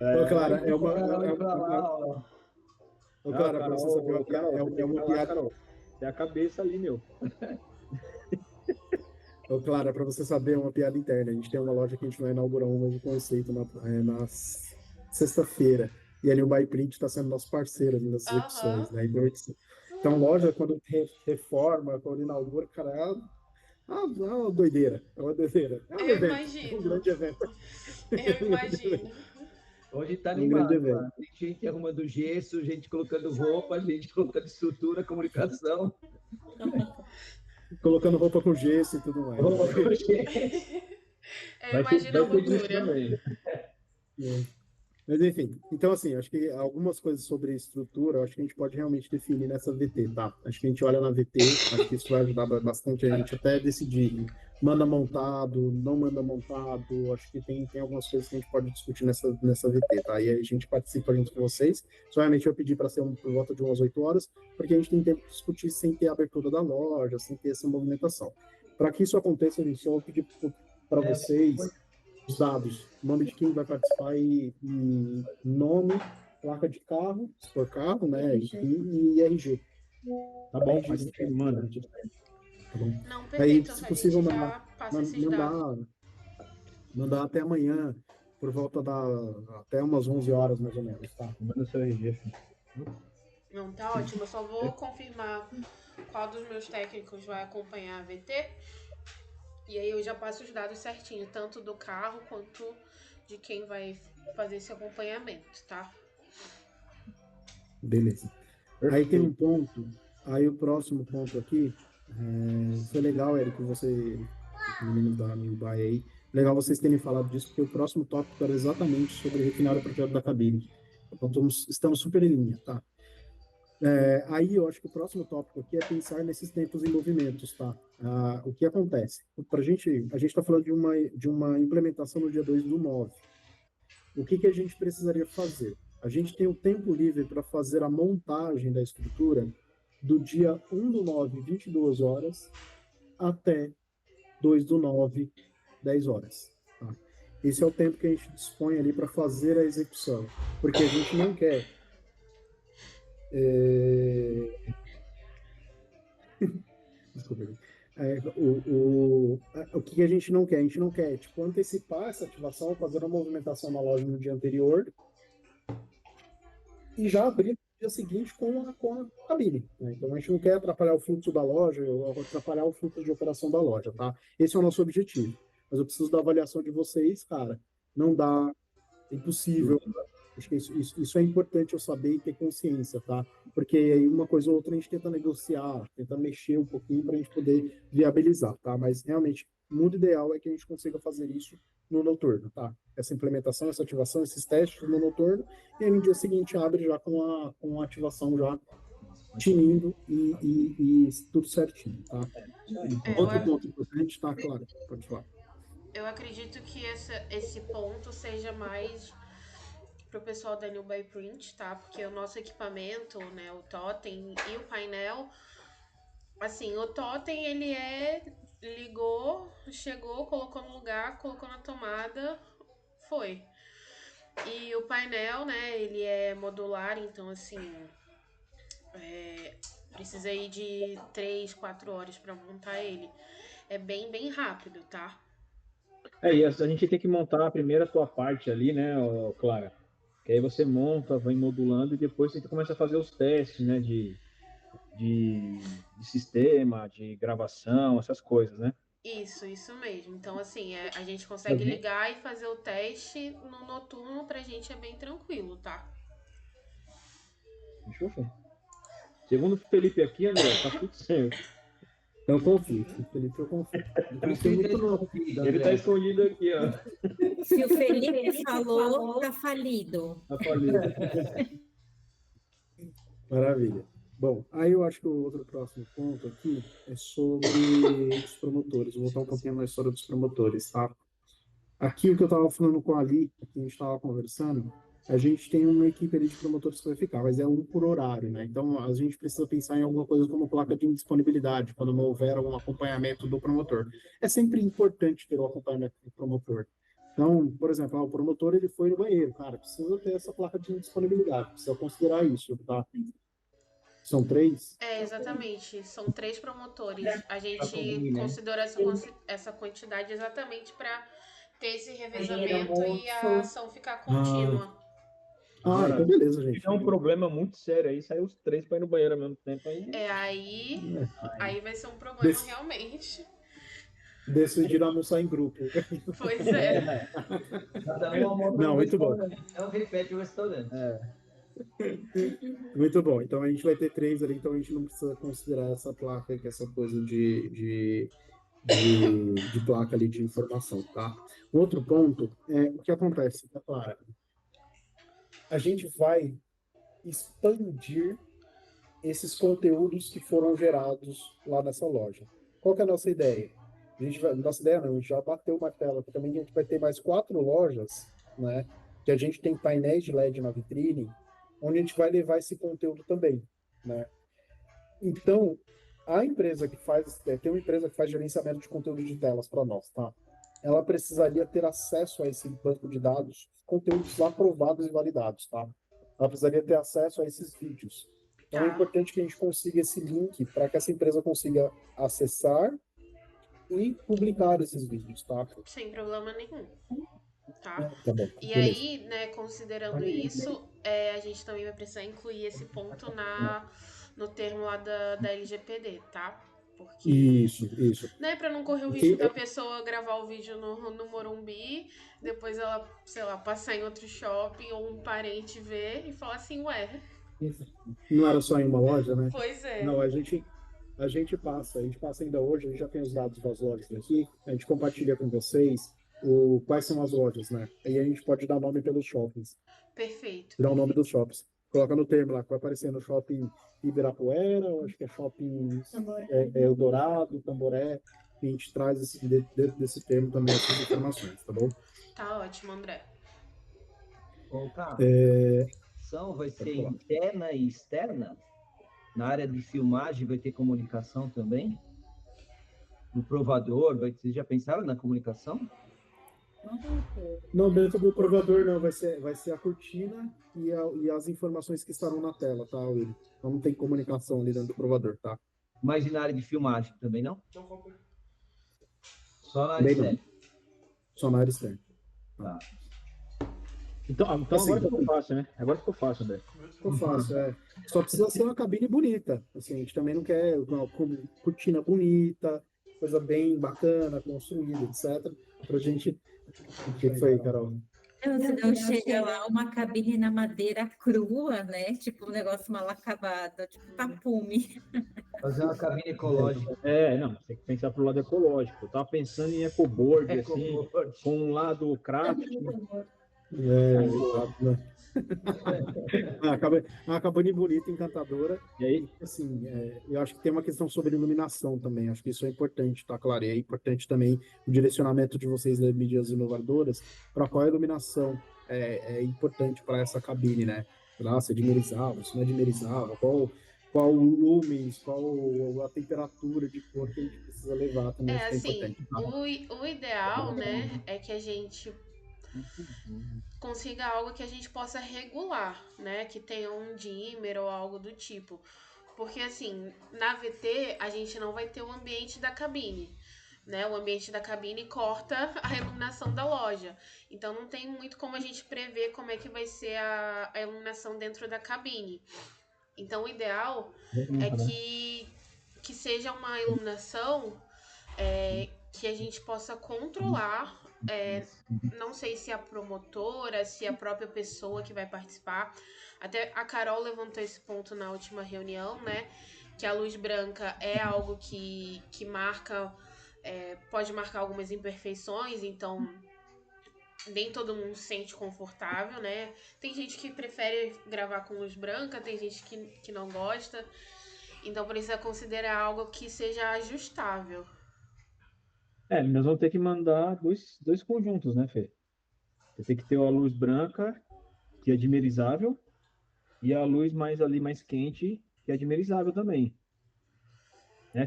Ô, Clara, é uma. Vai pra lá, ó. Ô, Clara, pra você saber, uma piada- é uma piada. Carol. É a cabeça ali, meu. Ô, Clara, para você saber, é uma piada interna. A gente tem uma loja que a gente vai inaugurar um novo conceito na sexta-feira. E ali o BuyPrint está sendo nosso parceiro ali nas execuções, né? Então, loja, quando reforma, quando inaugura, cara, é uma doideira. É uma doideira. É um Eu evento. imagino. É um grande evento. Eu imagino. Hoje tá Um animado. grande evento. Lá. Tem gente arrumando gesso, gente colocando roupa, gente colocando estrutura, comunicação. Colocando roupa com gesso e tudo mais. Roupa com gesso. Eu imagino a ter disso cultura. também. Mas enfim, então assim, acho que algumas coisas sobre estrutura, acho que a gente pode realmente definir nessa VT, tá? Acho que a gente olha na VT, acho que isso vai ajudar bastante a gente até decidir, manda montado, não manda montado, acho que tem algumas coisas que a gente pode discutir nessa VT, tá? E aí a gente participa junto com vocês, só realmente eu pedi para ser por volta de umas 8 horas, porque a gente tem tempo de discutir sem ter a abertura da loja, sem ter essa movimentação. Para que isso aconteça, eu só vou pedir para vocês os dados, nome de quem vai participar e nome, placa de carro, se for carro, né, e RG. Tá bom, RG, a gente manda. Tá bom? Não, Aí, perfeito. se A possível, gente já passa esses dados. mandar até amanhã, por volta até umas 11 horas, mais ou menos, tá? Manda seu RG, filho. Não, tá ótimo. Eu só vou confirmar qual dos meus técnicos vai acompanhar a VT. E aí eu já passo os dados certinho, tanto do carro quanto de quem vai fazer esse acompanhamento, tá? Beleza. Aí tem um ponto, aí o próximo ponto aqui, foi legal, Eric, você, menino da New Buy aí, legal vocês terem falado disso, porque o próximo tópico era exatamente sobre refinar o projeto da cabine. Então, estamos super em linha, tá? Aí eu acho que o próximo tópico aqui é pensar nesses tempos em movimentos, tá? O que acontece? A gente está falando de uma implementação no dia 2/9. O que a gente precisaria fazer? A gente tem o tempo livre para fazer a montagem da estrutura do dia 1/9, 22 horas, até 2/9, 10 horas. Tá? Esse é o tempo que a gente dispõe ali para fazer a execução, porque a gente não quer desculpa. O que a gente não quer? A gente não quer tipo, antecipar essa ativação, fazer uma movimentação na loja no dia anterior e já abrir no dia seguinte com a cabine. Né? Então a gente não quer atrapalhar o fluxo da loja ou atrapalhar o fluxo de operação da loja, tá? Esse é o nosso objetivo. Mas eu preciso da avaliação de vocês, cara. Não dá, é impossível. Acho que isso é importante eu saber e ter consciência, tá? Porque aí uma coisa ou outra a gente tenta negociar, tenta mexer um pouquinho para a gente poder viabilizar, tá? Mas realmente, o mundo ideal é que a gente consiga fazer isso no noturno, tá? Essa implementação, essa ativação, esses testes no noturno, e aí no dia seguinte abre já com a ativação já tinindo e tudo certinho, tá? Outro ponto importante, tá? Claro, pode falar. Eu acredito que esse ponto seja mais pro pessoal da New BuyPrint, tá? Porque o nosso equipamento, né, o totem e o painel, assim, o totem ele ligou, chegou, colocou no lugar, colocou na tomada, foi. E o painel, né, ele é modular, então assim, precisa aí de 3, 4 horas para montar ele. É bem rápido, tá? E a gente tem que montar primeiro a tua parte ali, né, Clara? Que aí você monta, vai modulando e depois você começa a fazer os testes, né, de sistema, de gravação, essas coisas, né? Isso mesmo. Então, assim, a gente consegue ligar e fazer o teste no noturno, pra gente é bem tranquilo, tá? Deixa eu ver. Segundo o Felipe aqui, André, tá tudo certo. Eu confio, Felipe, eu confio. Ele tá escondido aqui, ó. Se o Felipe falou, tá falido. Tá falido. Maravilha. Bom, aí eu acho que o outro próximo ponto aqui é sobre os promotores. Vou voltar um pouquinho na história dos promotores, tá? Aqui o que eu estava falando com a Ali, que a gente estava conversando, a gente tem uma equipe ali de promotores que vai ficar, mas é um por horário, né? Então a gente precisa pensar em alguma coisa como placa de indisponibilidade, quando não houver um acompanhamento do promotor. É sempre importante ter o acompanhamento do promotor. Então, por exemplo, o promotor ele foi no banheiro, cara, precisa ter essa placa de indisponibilidade, precisa considerar isso, tá? São 3? Exatamente. São 3 promotores. A gente cobrir, né? considerou essa quantidade exatamente para ter esse revezamento e a almoço. ação ficar contínua. Agora, Então beleza, se gente. tiver um problema muito sério aí, sai os 3 para ir no banheiro ao mesmo tempo aí. Aí vai ser um problema Desse- realmente. Decidiram almoçar em grupo. Pois é. Cada um almoça Não, no muito bom. restaurante. Não repete o restaurante. Muito bom. Então a gente vai ter 3 ali, então a gente não precisa considerar essa placa, que é essa coisa de placa ali de informação, tá? Outro ponto é o que acontece, tá claro? A gente vai expandir esses conteúdos que foram gerados lá nessa loja. Qual que é a nossa ideia? Nossa ideia não, a gente já bateu uma tela, que também a gente vai ter mais 4 lojas, né? Que a gente tem painéis de LED na vitrine, onde a gente vai levar esse conteúdo também, né? Então, a empresa que faz, tem uma empresa que faz gerenciamento de conteúdo de telas para nós, tá? Ela precisaria ter acesso a esse banco de dados, conteúdos aprovados e validados, tá? Ela precisaria ter acesso a esses vídeos. Então é Tá. importante que a gente consiga esse link para que essa empresa consiga acessar e publicar esses vídeos, tá? Sem problema nenhum. Tá? Tá bom. E Beleza. aí, né, considerando isso, a gente também vai precisar incluir esse ponto no termo lá da LGPD, tá? Porque, Isso. né, pra não correr o risco da pessoa gravar o vídeo no Morumbi, depois ela, sei lá, passar em outro shopping ou um parente ver e falar assim, ué, Não era só em uma loja, né? pois é. Não, a gente passa ainda hoje, a gente já tem os dados das lojas aqui, a gente compartilha com vocês quais são as lojas, né? Aí a gente pode dar nome pelos shoppings, Perfeito. tirar o nome dos shoppings. Coloca no termo lá, que vai aparecer no shopping Ibirapuera, eu acho que é shopping Eldorado, Tamboré, e a gente traz dentro desse termo também essas informações, tá bom? Tá ótimo, André. Bom, tá. É, A ação vai ser Pode falar. interna e externa? Na área de filmagem vai ter comunicação também? No provador, vocês já pensaram na comunicação? Não, dentro do provador não, vai ser a cortina e as informações que estarão na tela, tá, Will? Então não tem comunicação ali dentro do provador, tá? Mas e na área de filmagem também não? Só na área Também não. externa. Só na área externa. Tá. Então Assim, agora ficou fácil, né? Agora ficou fácil, André. Ficou fácil, é. Só precisa ser uma cabine bonita. Assim, a gente também não quer uma cortina bonita, coisa bem bacana, construída, etc. Pra gente. O que foi, Carol? Senão chega lá uma cabine na madeira crua, né? Tipo um negócio mal acabado, tipo tapume. Fazer uma cabine ecológica. Não, tem que pensar pro lado ecológico. Eu tava pensando em ecoboard, assim, Ecoboard. com um lado craft. Exato, né? Uma cabine bonita, encantadora. E aí, Assim, eu acho que tem uma questão sobre iluminação também. Acho que isso é importante, tá claro? E é importante também o direcionamento de vocês das mídias inovadoras para qual a iluminação é importante para essa cabine, né? Se é dimerizável, se não é dimerizável, qual o lumens, qual a temperatura de cor que a gente precisa levar também. Acho que é Assim, importante. Tá? o ideal, né, é que a gente consiga algo que a gente possa regular, né? Que tenha um dimmer ou algo do tipo. Porque, assim, na VT, a gente não vai ter o ambiente da cabine, né? O ambiente da cabine corta a iluminação da loja. Então, não tem muito como a gente prever como é que vai ser a iluminação dentro da cabine. Então, o ideal é que seja uma iluminação que a gente possa controlar. Não sei se a promotora, se a própria pessoa que vai participar. Até a Carol levantou esse ponto na última reunião, né? Que a luz branca é algo que marca, pode marcar algumas imperfeições, então nem todo mundo se sente confortável, né? Tem gente que prefere gravar com luz branca, tem gente que não gosta. Então precisa considerar algo que seja ajustável. Nós vamos ter que mandar dois conjuntos, né, Fê? Você tem que ter a luz branca, que é dimerizável, e a luz mais quente, que é dimerizável também. Né?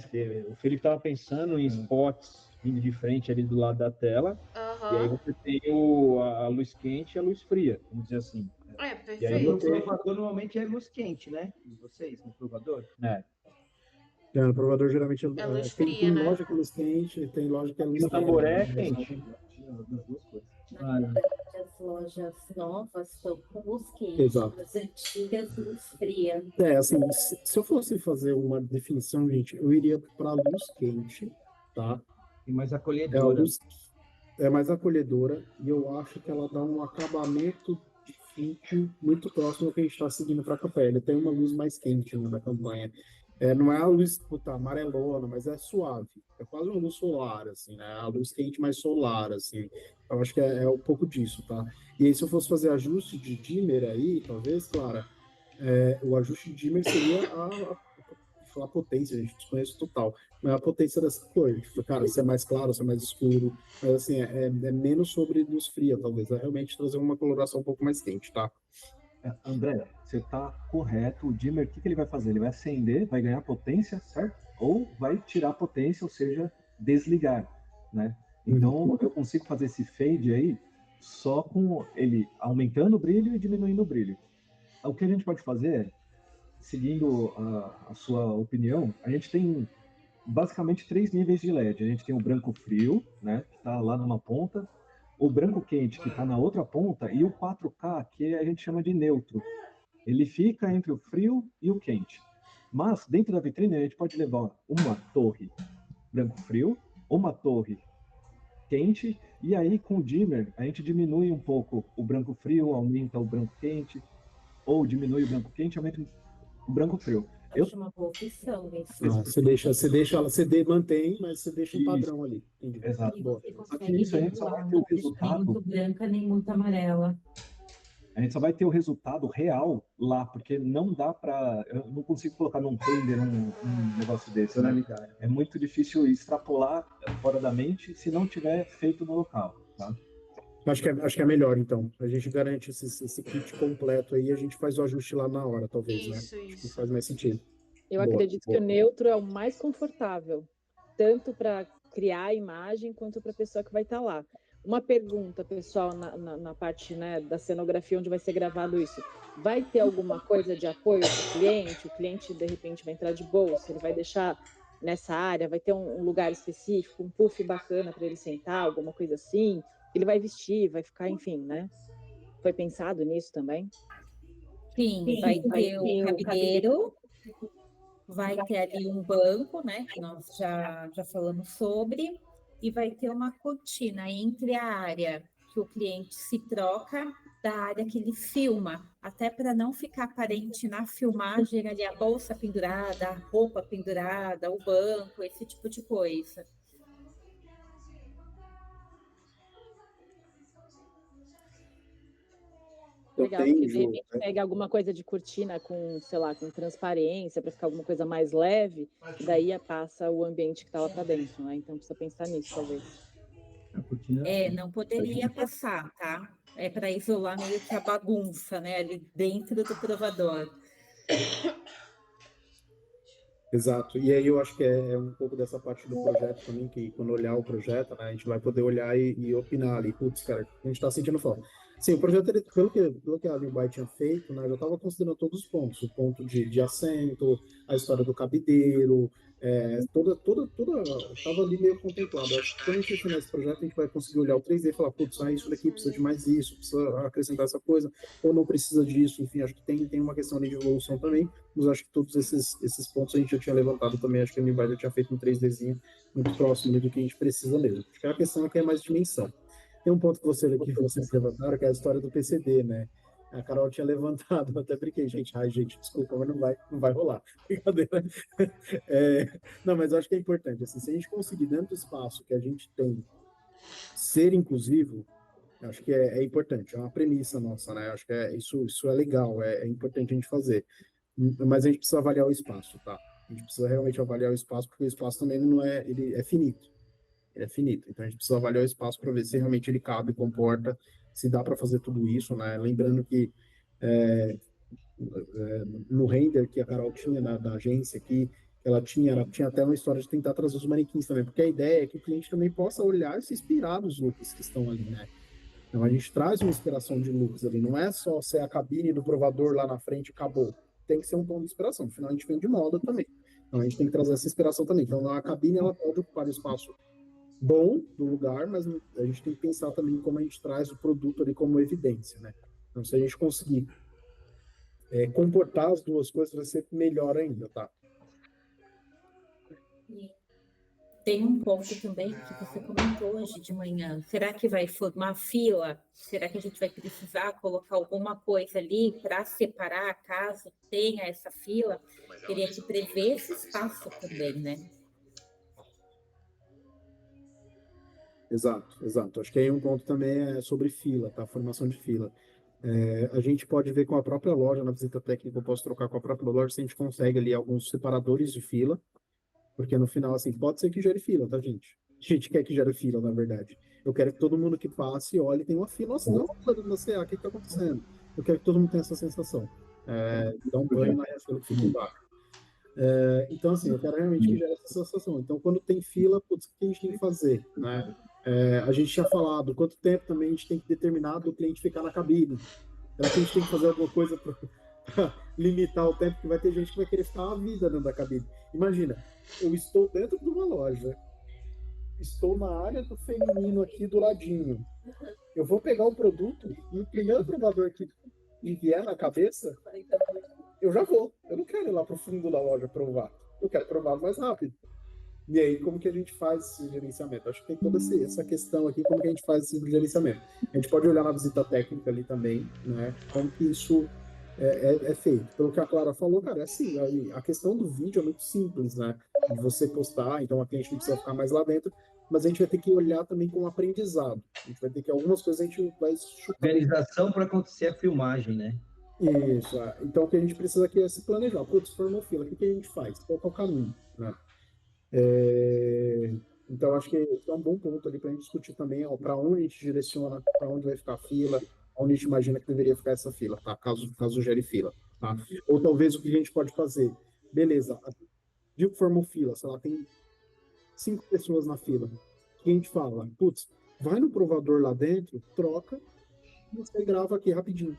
O Felipe estava pensando em spots vindo de frente ali do lado da tela, e aí Aham. você tem a luz quente e a luz fria, vamos dizer assim. E aí No Perfeito. provador normalmente é luz quente, né? E vocês, no provador? O provador geralmente É luz tem, fria, tem né? loja que é luz quente, tem loja que é E luz no fria. tamboré é quente. Das duas coisas. Na verdade, as lojas novas estão com luz quente, Exato. as antigas luz fria. Assim, se eu fosse fazer uma definição, gente, eu iria para a luz quente, tá? E mais É a acolhedora. luz é mais acolhedora e eu acho que ela dá um acabamento de vídeo muito próximo ao que a gente está seguindo para a campanha. Ele tem uma luz mais quente, né, na campanha. Não é a luz amarelona, mas é suave. É quase uma luz solar, assim, né? A luz quente mais solar, assim. Eu acho que é um pouco disso, tá? E aí, se eu fosse fazer ajuste de dimmer aí, talvez, Clara, o ajuste de dimmer seria falar potência, a gente desconhece total. Não é a potência dessa cor. Tipo, cara, se é mais claro, se é mais escuro. Mas assim, é menos sobre luz fria, talvez. É realmente trazer uma coloração um pouco mais quente, tá? André, você está correto. O dimmer, o que ele vai fazer? Ele vai acender, vai ganhar potência, certo? Ou vai tirar potência, ou seja, desligar, né? Então, eu consigo fazer esse fade aí só com ele aumentando o brilho e diminuindo o brilho. O que a gente pode fazer é, seguindo a sua opinião, a gente tem basicamente 3 níveis de LED. A gente tem o branco frio, né, que está lá numa ponta, o branco quente, que está na outra ponta, e o 4K, que a gente chama de neutro. Ele fica entre o frio e o quente. Mas, dentro da vitrine, a gente pode levar uma torre branco frio, uma torre quente, e aí com o dimmer a gente diminui um pouco o branco frio, aumenta o branco quente, ou diminui o branco quente, aumenta o branco frio. Acho uma boa opção isso. Você mantém, mas você deixa um Isso. padrão ali. Entendi. Exato. E Boa. você Só que consegue isso a gente só vai regular, ter o não deixa nem resultado. muito branca, nem muito amarela. A gente só vai ter o resultado real lá, porque não dá para. Eu não consigo colocar num render um negócio desse, né? É muito difícil extrapolar fora da mente se não tiver feito no local, tá? Acho que é melhor, então. A gente garante esse kit completo aí e a gente faz o ajuste lá na hora, talvez, né? Isso, Acho que isso. faz mais sentido. Eu Boa, acredito que boa. o neutro é o mais confortável, tanto para criar a imagem quanto para a pessoa que vai estar lá. Uma pergunta, pessoal, na parte, né, da cenografia onde vai ser gravado isso. Vai ter alguma coisa de apoio para o cliente? O cliente, de repente, vai entrar de bolsa, ele vai deixar nessa área, vai ter um lugar específico, um puff bacana para ele sentar, alguma coisa assim? Ele vai vestir, vai ficar, enfim, né? Foi pensado nisso também? Sim, vai ter o cabideiro, vai ter ali um banco, né, que nós já falamos sobre, e vai ter uma cortina entre a área que o cliente se troca da área que ele filma, até para não ficar aparente na filmagem ali a bolsa pendurada, a roupa pendurada, o banco, esse tipo de coisa. Legal, porque de repente pega alguma coisa de cortina com, sei lá, com transparência, para ficar alguma coisa mais leve, e daí passa o ambiente que está lá para dentro, né? Então precisa pensar nisso, talvez. Não poderia passar, tá? É para isolar meio que a bagunça, né, ali dentro do provador. Exato. E aí eu acho que é um pouco dessa parte do projeto também, que quando olhar o projeto, né, a gente vai poder olhar e opinar ali. Putz, cara, a gente está sentindo falta. Sim, o projeto, pelo que a Vilby tinha feito, né, eu já estava considerando todos os pontos. O ponto de assento, a história do cabideiro, estava ali meio contemplado. Eu acho que quando a gente terminar esse projeto, a gente vai conseguir olhar o 3D e falar, putz, isso daqui precisa de mais isso, precisa acrescentar essa coisa, ou não precisa disso. Enfim, acho que tem uma questão ali de evolução também, mas acho que todos esses pontos a gente já tinha levantado também. Acho que a Vilby já tinha feito um 3Dzinho muito próximo do que a gente precisa mesmo. Acho que a questão é que é mais dimensão. Tem um ponto que vocês levantaram, que é a história do PCD, né? A Carol tinha levantado, eu até brinquei, gente. Ai, gente, desculpa, mas não vai rolar. Brincadeira. Não, mas eu acho que é importante. Assim, se a gente conseguir, dentro do espaço que a gente tem, ser inclusivo, Eu acho que é importante, é uma premissa nossa, né? Eu acho que isso é legal, é importante a gente fazer. Mas a gente precisa avaliar o espaço, tá? A gente precisa realmente avaliar o espaço, porque o espaço também não é, ele é finito. Ele é finito. Então a gente precisa avaliar o espaço para ver se realmente ele cabe, comporta, se dá para fazer tudo isso, né? Lembrando que no render que a Carol tinha da agência aqui, ela tinha até uma história de tentar trazer os manequins também, porque a ideia é que o cliente também possa olhar e se inspirar nos looks que estão ali, né? Então a gente traz uma inspiração de looks ali, não é só ser a cabine do provador lá na frente e acabou. Tem que ser um tom de inspiração, afinal a gente vem de moda também. Então a gente tem que trazer essa inspiração também. Então a cabine ela pode ocupar um espaço bom do lugar, mas a gente tem que pensar também como a gente traz o produto ali como evidência, né? Então se a gente conseguir comportar as duas coisas, vai ser melhor ainda, tá? Tem um ponto também que você comentou hoje de manhã. Será que vai formar fila? Será que a gente vai precisar colocar alguma coisa ali para separar caso tenha essa fila? Teria que prever esse espaço também, né? Exato. Acho que aí um ponto também é sobre fila, tá? Formação de fila. A gente pode ver com a própria loja, na visita técnica, eu posso trocar com a própria loja se a gente consegue ali alguns separadores de fila, porque no final, assim, pode ser que gere fila, tá, gente? A gente quer que gere fila, na verdade. Eu quero que todo mundo que passe olhe e tenha uma fila. Nossa, não é uma fila da CA, o que está acontecendo? Eu quero que todo mundo tenha essa sensação. Dá um banho na fila que fica embaixo. Então, assim, eu quero realmente que gere essa sensação. Então, quando tem fila, putz, o que a gente tem que fazer, né? A gente tinha falado quanto tempo também a gente tem que determinar do cliente ficar na cabine. Será que a gente tem que fazer alguma coisa para limitar o tempo? Que vai ter gente que vai querer ficar uma vida dentro da cabine. Imagina, eu estou dentro de uma loja, estou na área do feminino aqui do ladinho. Eu vou pegar o produto e o primeiro provador que me vier na cabeça, eu já vou. Eu não quero ir lá para o fundo da loja provar. Eu quero provar mais rápido. E aí, como que a gente faz esse gerenciamento? Acho que tem toda essa questão aqui, como que a gente faz esse gerenciamento. A gente pode olhar na visita técnica ali também, né? Como que isso é feito. Pelo que a Clara falou, cara, é assim, a questão do vídeo é muito simples, né? De você postar, então a cliente não precisa ficar mais lá dentro, mas a gente vai ter que olhar também com aprendizado. A gente vai ter que, algumas coisas a gente vai chutar. Organização para acontecer a filmagem, né? Isso, então o que a gente precisa aqui é se planejar. Putz, formou fila, o que a gente faz? Qual é o caminho, né? Então, acho que é um bom ponto ali para a gente discutir também para onde a gente direciona, para onde vai ficar a fila, onde a gente imagina que deveria ficar essa fila, tá? Caso gere fila, tá? Ou talvez o que a gente pode fazer, beleza, viu que formou fila, sei lá, tem 5 pessoas na fila, o que a gente fala? Putz, vai no provador lá dentro, troca, e você grava aqui rapidinho.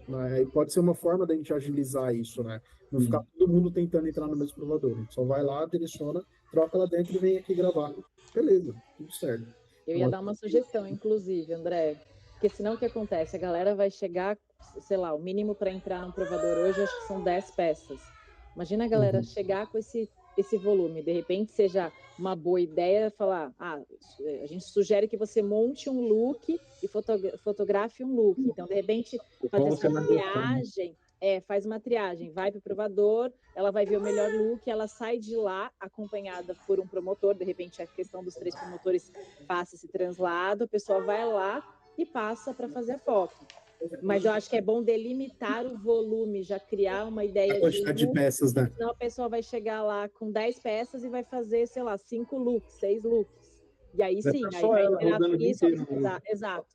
Né? E pode ser uma forma da gente agilizar isso, né? Não ficar todo mundo tentando entrar no mesmo provador. A gente só vai lá, direciona, troca lá dentro e vem aqui gravar. Beleza, tudo certo. Eu ia dar uma sugestão, inclusive, André, porque senão o que acontece? A galera vai chegar, sei lá, o mínimo para entrar no provador hoje, acho que são 10 peças. Imagina a galera chegar com esse volume, de repente seja uma boa ideia falar, a gente sugere que você monte um look e fotografe um look. Então, de repente, fazer essa triagem, faz uma triagem, vai para o provador, ela vai ver o melhor look, ela sai de lá acompanhada por um promotor, de repente a questão dos 3 promotores passa esse translado, a pessoa vai lá e passa para fazer a foto. Mas eu acho que é bom delimitar o volume, já criar uma ideia a quantidade de peças, né? Senão a pessoa vai chegar lá com 10 peças e vai fazer, sei lá, 5 looks, 6 looks. E aí sim, aí vai entrar isso. Exato.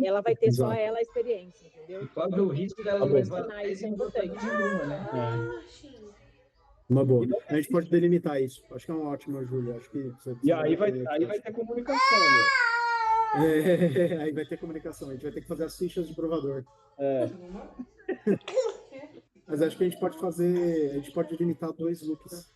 Ela vai ter só ela a experiência, entendeu? Pode o risco dela levar isso é importante. Uma boa. A gente pode delimitar isso. Acho que é uma ótima, Júlia. Acho que e aí vai ter comunicação, né? Aí vai ter comunicação, a gente vai ter que fazer as fichas de provador. Mas acho que a gente pode limitar 2 looks,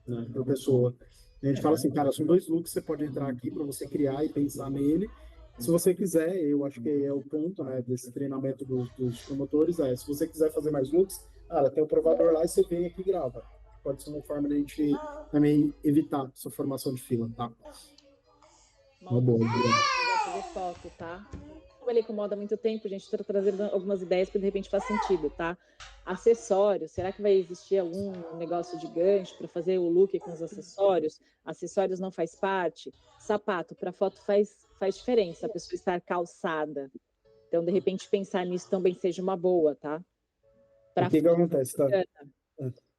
né, por pessoa. A gente fala assim, cara, são 2 looks, você pode entrar aqui para você criar e pensar nele. Se você quiser, eu acho que é o ponto, né, desse treinamento dos promotores, se você quiser fazer mais looks, cara, tem o provador lá e você vem aqui e grava. Pode ser uma forma de a gente também evitar essa formação de fila, tá? Uma boa. Fazer foto, tá? Trabalhei com moda há muito tempo, a gente está trazendo algumas ideias que de repente faz sentido, tá? Acessórios, será que vai existir algum negócio de gancho para fazer o look com os acessórios? Acessórios não faz parte? Sapato, para foto faz faz diferença a pessoa estar calçada. Então, de repente, pensar nisso também seja uma boa, tá? O que acontece, tá?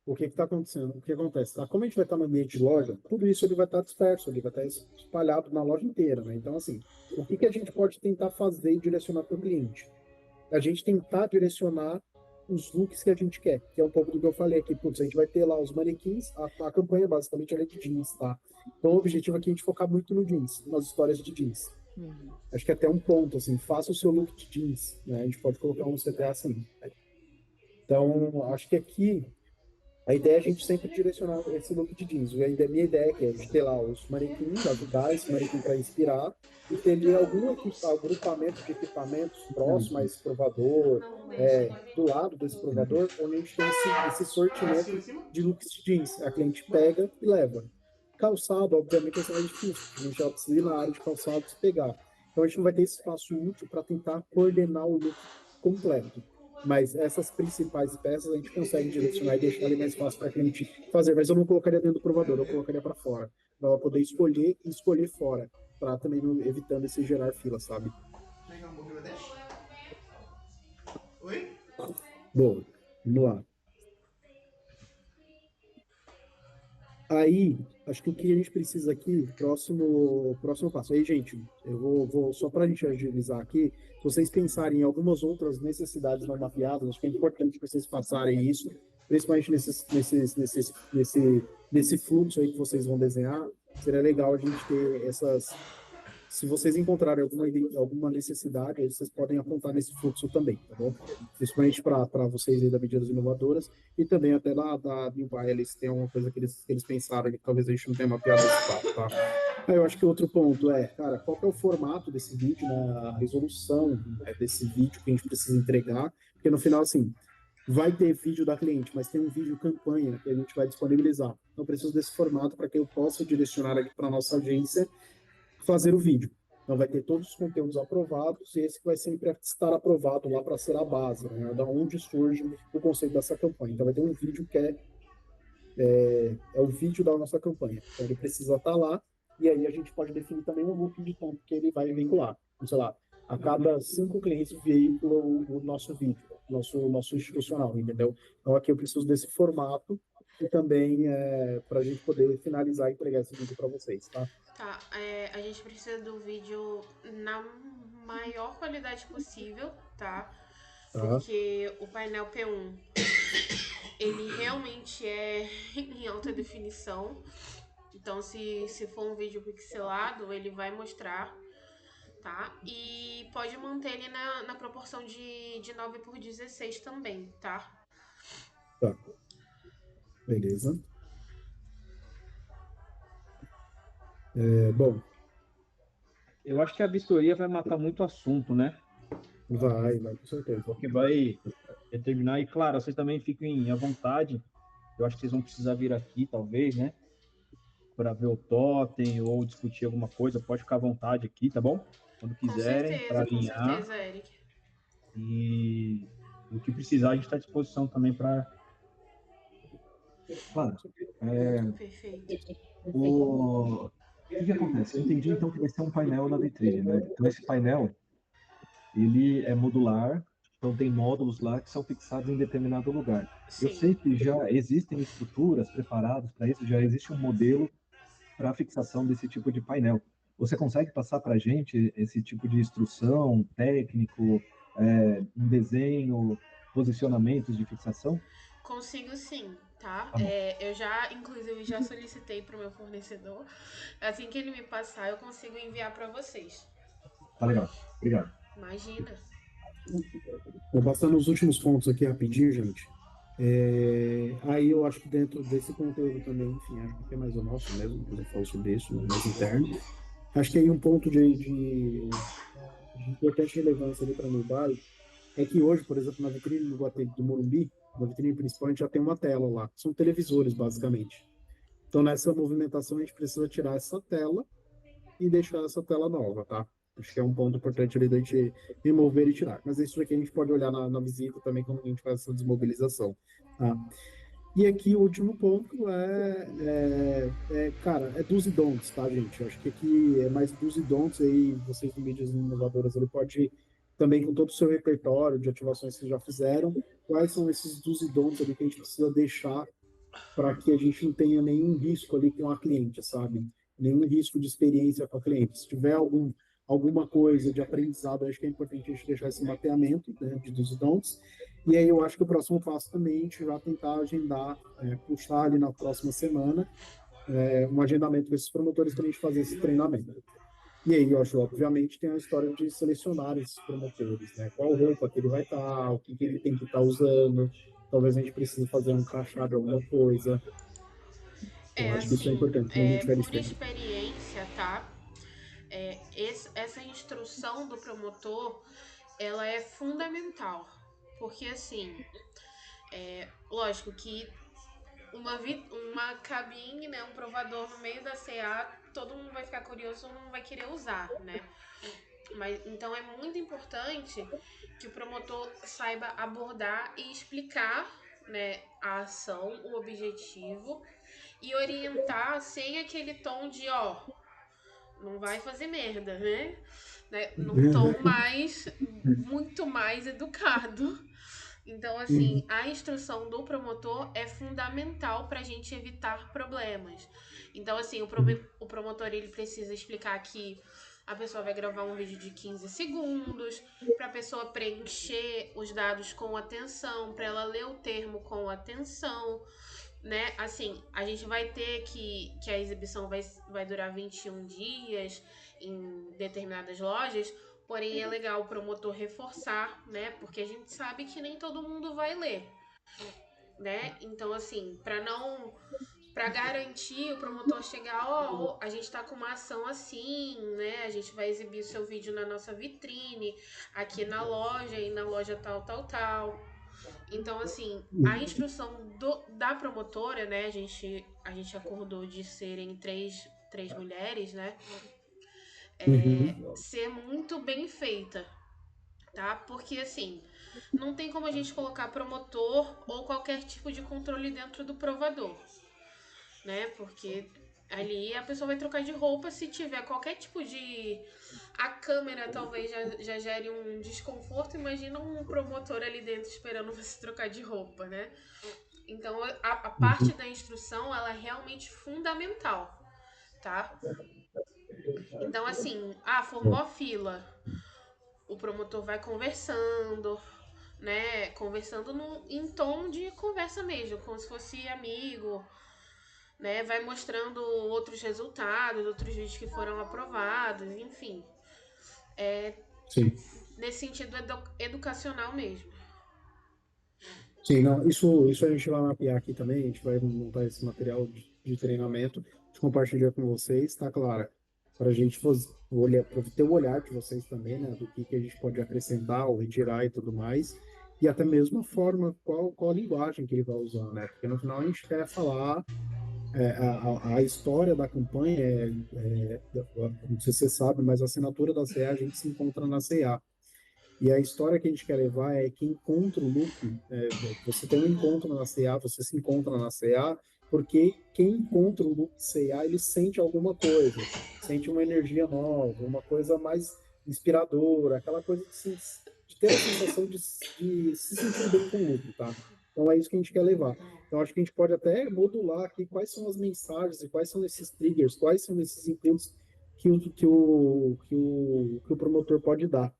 O que está acontecendo? O que acontece? Tá? Como a gente vai estar no ambiente de loja, tudo isso ele vai estar disperso, ele vai estar espalhado na loja inteira, né? Então, assim, o que a gente pode tentar fazer e direcionar para o cliente? A gente tentar direcionar os looks que a gente quer, que é um pouco do que eu falei aqui. Putz, a gente vai ter lá os manequins, a campanha basicamente é de jeans, tá? Então, o objetivo aqui é a gente focar muito no jeans, nas histórias de jeans. Acho que até um ponto, assim, faça o seu look de jeans, né? A gente pode colocar um CTA assim. Né? Então, acho que aqui a ideia é a gente sempre direcionar esse look de jeans. A minha ideia é que a gente ter lá os manequins, ajudar esse manequim para inspirar, e ter ali algum agrupamento de equipamentos próximo a esse provador, do lado desse provador, onde a gente tem esse sortimento de looks de jeans. A cliente pega e leva. Calçado, obviamente, é mais difícil. A gente já precisa ir na área de calçado se pegar. Então a gente não vai ter esse espaço útil para tentar coordenar o look completo. Mas essas principais peças a gente consegue direcionar e deixar ali mais fácil para a cliente fazer. Mas eu não colocaria dentro do provador, eu colocaria para fora. Para ela poder escolher e escolher fora. Para também não, evitando esse gerar fila, sabe? Oi? Bom, vamos lá. Aí, acho que o que a gente precisa aqui, próximo passo. Aí, gente, eu vou só para a gente agilizar aqui, se vocês pensarem em algumas outras necessidades não mapeadas, acho que é importante que vocês passarem isso, principalmente nesse fluxo aí que vocês vão desenhar. Seria legal a gente ter essas. Se vocês encontrarem alguma necessidade, aí vocês podem apontar nesse fluxo também, tá bom? Principalmente para vocês aí da Medidas Inovadoras e também até lá da New Wireless, tem alguma coisa que eles pensaram que talvez a gente não tenha mapeado esse papo, tá? Aí eu acho que outro ponto é, cara, qual que é o formato desse vídeo, né? A resolução desse vídeo que a gente precisa entregar, porque no final, assim, vai ter vídeo da cliente, mas tem um vídeo campanha que a gente vai disponibilizar. Então, eu preciso desse formato para que eu possa direcionar aqui para a nossa agência fazer o vídeo. Então, vai ter todos os conteúdos aprovados e esse vai sempre estar aprovado lá para ser a base, né? Da onde surge o conceito dessa campanha. Então, vai ter um vídeo que é o vídeo da nossa campanha. Então, ele precisa estar lá e aí a gente pode definir também um loop de tempo que ele vai vincular. Então, sei lá, a cada 5 clientes veículo o nosso vídeo, nosso institucional, entendeu? Então, aqui eu preciso desse formato e também para a gente poder finalizar e entregar esse vídeo para vocês, tá? Tá, a gente precisa do vídeo na maior qualidade possível, tá? Porque o painel P1, ele realmente é em alta definição. Então, se for um vídeo pixelado, ele vai mostrar, tá? E pode manter ele na proporção de 9:16 também, tá? Tá. Beleza. Bom. Eu acho que a vistoria vai matar muito assunto, né? Vai, com certeza. Porque vai determinar, e claro, vocês também fiquem à vontade. Eu acho que vocês vão precisar vir aqui, talvez, né? Para ver o totem ou discutir alguma coisa, pode ficar à vontade aqui, tá bom? Quando quiserem, para alinhar. Com certeza, Eric. E o que precisar, a gente está à disposição também para. Claro. Perfeito. O que acontece? Eu entendi então que vai ser um painel na vitrine, né? Então esse painel, ele é modular, então tem módulos lá que são fixados em determinado lugar. Sim. Eu sei que já existem estruturas preparadas para isso, já existe um modelo para fixação desse tipo de painel. Você consegue passar para a gente esse tipo de instrução técnico, um desenho, posicionamentos de fixação? Consigo sim, tá? Eu inclusive, já solicitei para o meu fornecedor. Assim que ele me passar, eu consigo enviar para vocês. Tá legal, obrigado. Imagina. Vou passar nos últimos pontos aqui rapidinho, gente. Aí eu acho que dentro desse conteúdo também, enfim, acho que é mais o nosso mesmo, quando eu falo sobre isso, mais interno. Acho que aí um ponto de importante relevância ali para o meu bairro é que hoje, por exemplo, na vitrine do Guatemi do Morumbi, na vitrine principal, a gente já tem uma tela lá. São televisores, basicamente. Então, nessa movimentação, a gente precisa tirar essa tela e deixar essa tela nova, tá? Acho que é um ponto importante ali da gente remover e tirar. Mas isso aqui a gente pode olhar na visita também, quando a gente faz essa desmobilização, tá? E aqui o último ponto cara, é do's e don'ts, tá, gente? Eu acho que aqui é mais do's e don'ts aí, vocês do Mídias Inovadoras, ele pode, também com todo o seu repertório de ativações que vocês já fizeram, quais são esses do's e don'ts ali que a gente precisa deixar para que a gente não tenha nenhum risco ali com a cliente, sabe? Nenhum risco de experiência com a cliente. Se tiver alguma coisa de aprendizado, acho que é importante a gente deixar esse mapeamento, né, de dos e don'ts. E aí eu acho que o próximo passo também é a gente já tentar agendar, puxar ali na próxima semana, um agendamento com esses promotores para a gente fazer esse treinamento. E aí, eu acho, obviamente, tem a história de selecionar esses promotores, né? Qual roupa que ele vai estar, o que que ele tem que estar usando. Talvez a gente precise fazer um crachá de alguma coisa. Eu acho que isso é Assim, importante quando a gente tiver por experiência. experiência, tá? Essa instrução do promotor, ela é fundamental. Porque, assim, lógico que uma cabine, né, um provador no meio da CA, todo mundo vai ficar curioso, todo mundo vai querer usar, né? Mas, então é muito importante que o promotor saiba abordar e explicar, né, a ação, o objetivo e orientar sem aquele tom de, ó, não vai fazer merda, né? Num tom muito mais educado. Então, assim, a instrução do promotor é fundamental para a gente evitar problemas. Então, assim, o promotor ele precisa explicar que a pessoa vai gravar um vídeo de 15 segundos, para a pessoa preencher os dados com atenção, para ela ler o termo com atenção, né? Assim, a gente vai ter que a exibição vai durar 21 dias em determinadas lojas, porém é legal o promotor reforçar, né? Porque a gente sabe que nem todo mundo vai ler, né? Então, assim, para garantir o promotor chegar, ó, a gente tá com uma ação assim, né? A gente vai exibir o seu vídeo na nossa vitrine, aqui na loja e na loja tal, tal, tal. Então, assim, a instrução da promotora, né? A gente acordou de serem três mulheres, né? Ser muito bem feita, tá? Porque, assim, não tem como a gente colocar promotor ou qualquer tipo de controle dentro do provador, né? Porque ali a pessoa vai trocar de roupa se tiver qualquer tipo de. A câmera talvez já gere um desconforto. Imagina um promotor ali dentro esperando você trocar de roupa, né? Então a parte da instrução ela é realmente fundamental, tá? Então assim, formou a fila, o promotor vai conversando, né? Conversando em tom de conversa mesmo, como se fosse amigo, né? Vai mostrando outros resultados, outros vídeos que foram aprovados, enfim. Sim. Nesse sentido educacional mesmo. Sim, não, isso a gente vai mapear aqui também, a gente vai montar esse material de treinamento, de compartilhar com vocês, tá, Clara? Para a gente olhar, para ter o olhar de vocês também, né, do que a gente pode acrescentar ou retirar e tudo mais, e até mesmo a forma, qual a linguagem que ele vai usar, né? Porque no final a gente quer falar a história da campanha, não sei se você sabe, mas a assinatura da CA, a gente se encontra na CA. E a história que a gente quer levar é que encontra o Luke, você tem um encontro na CA, você se encontra na CA, porque quem encontra o Luke CA, ele sente alguma coisa, sente uma energia nova, uma coisa mais inspiradora, aquela coisa de ter a sensação de se sentir bem com o Luke, tá? Então é isso que a gente quer levar. Então acho que a gente pode até modular aqui quais são as mensagens e quais são esses triggers, quais são esses inputs que o promotor pode dar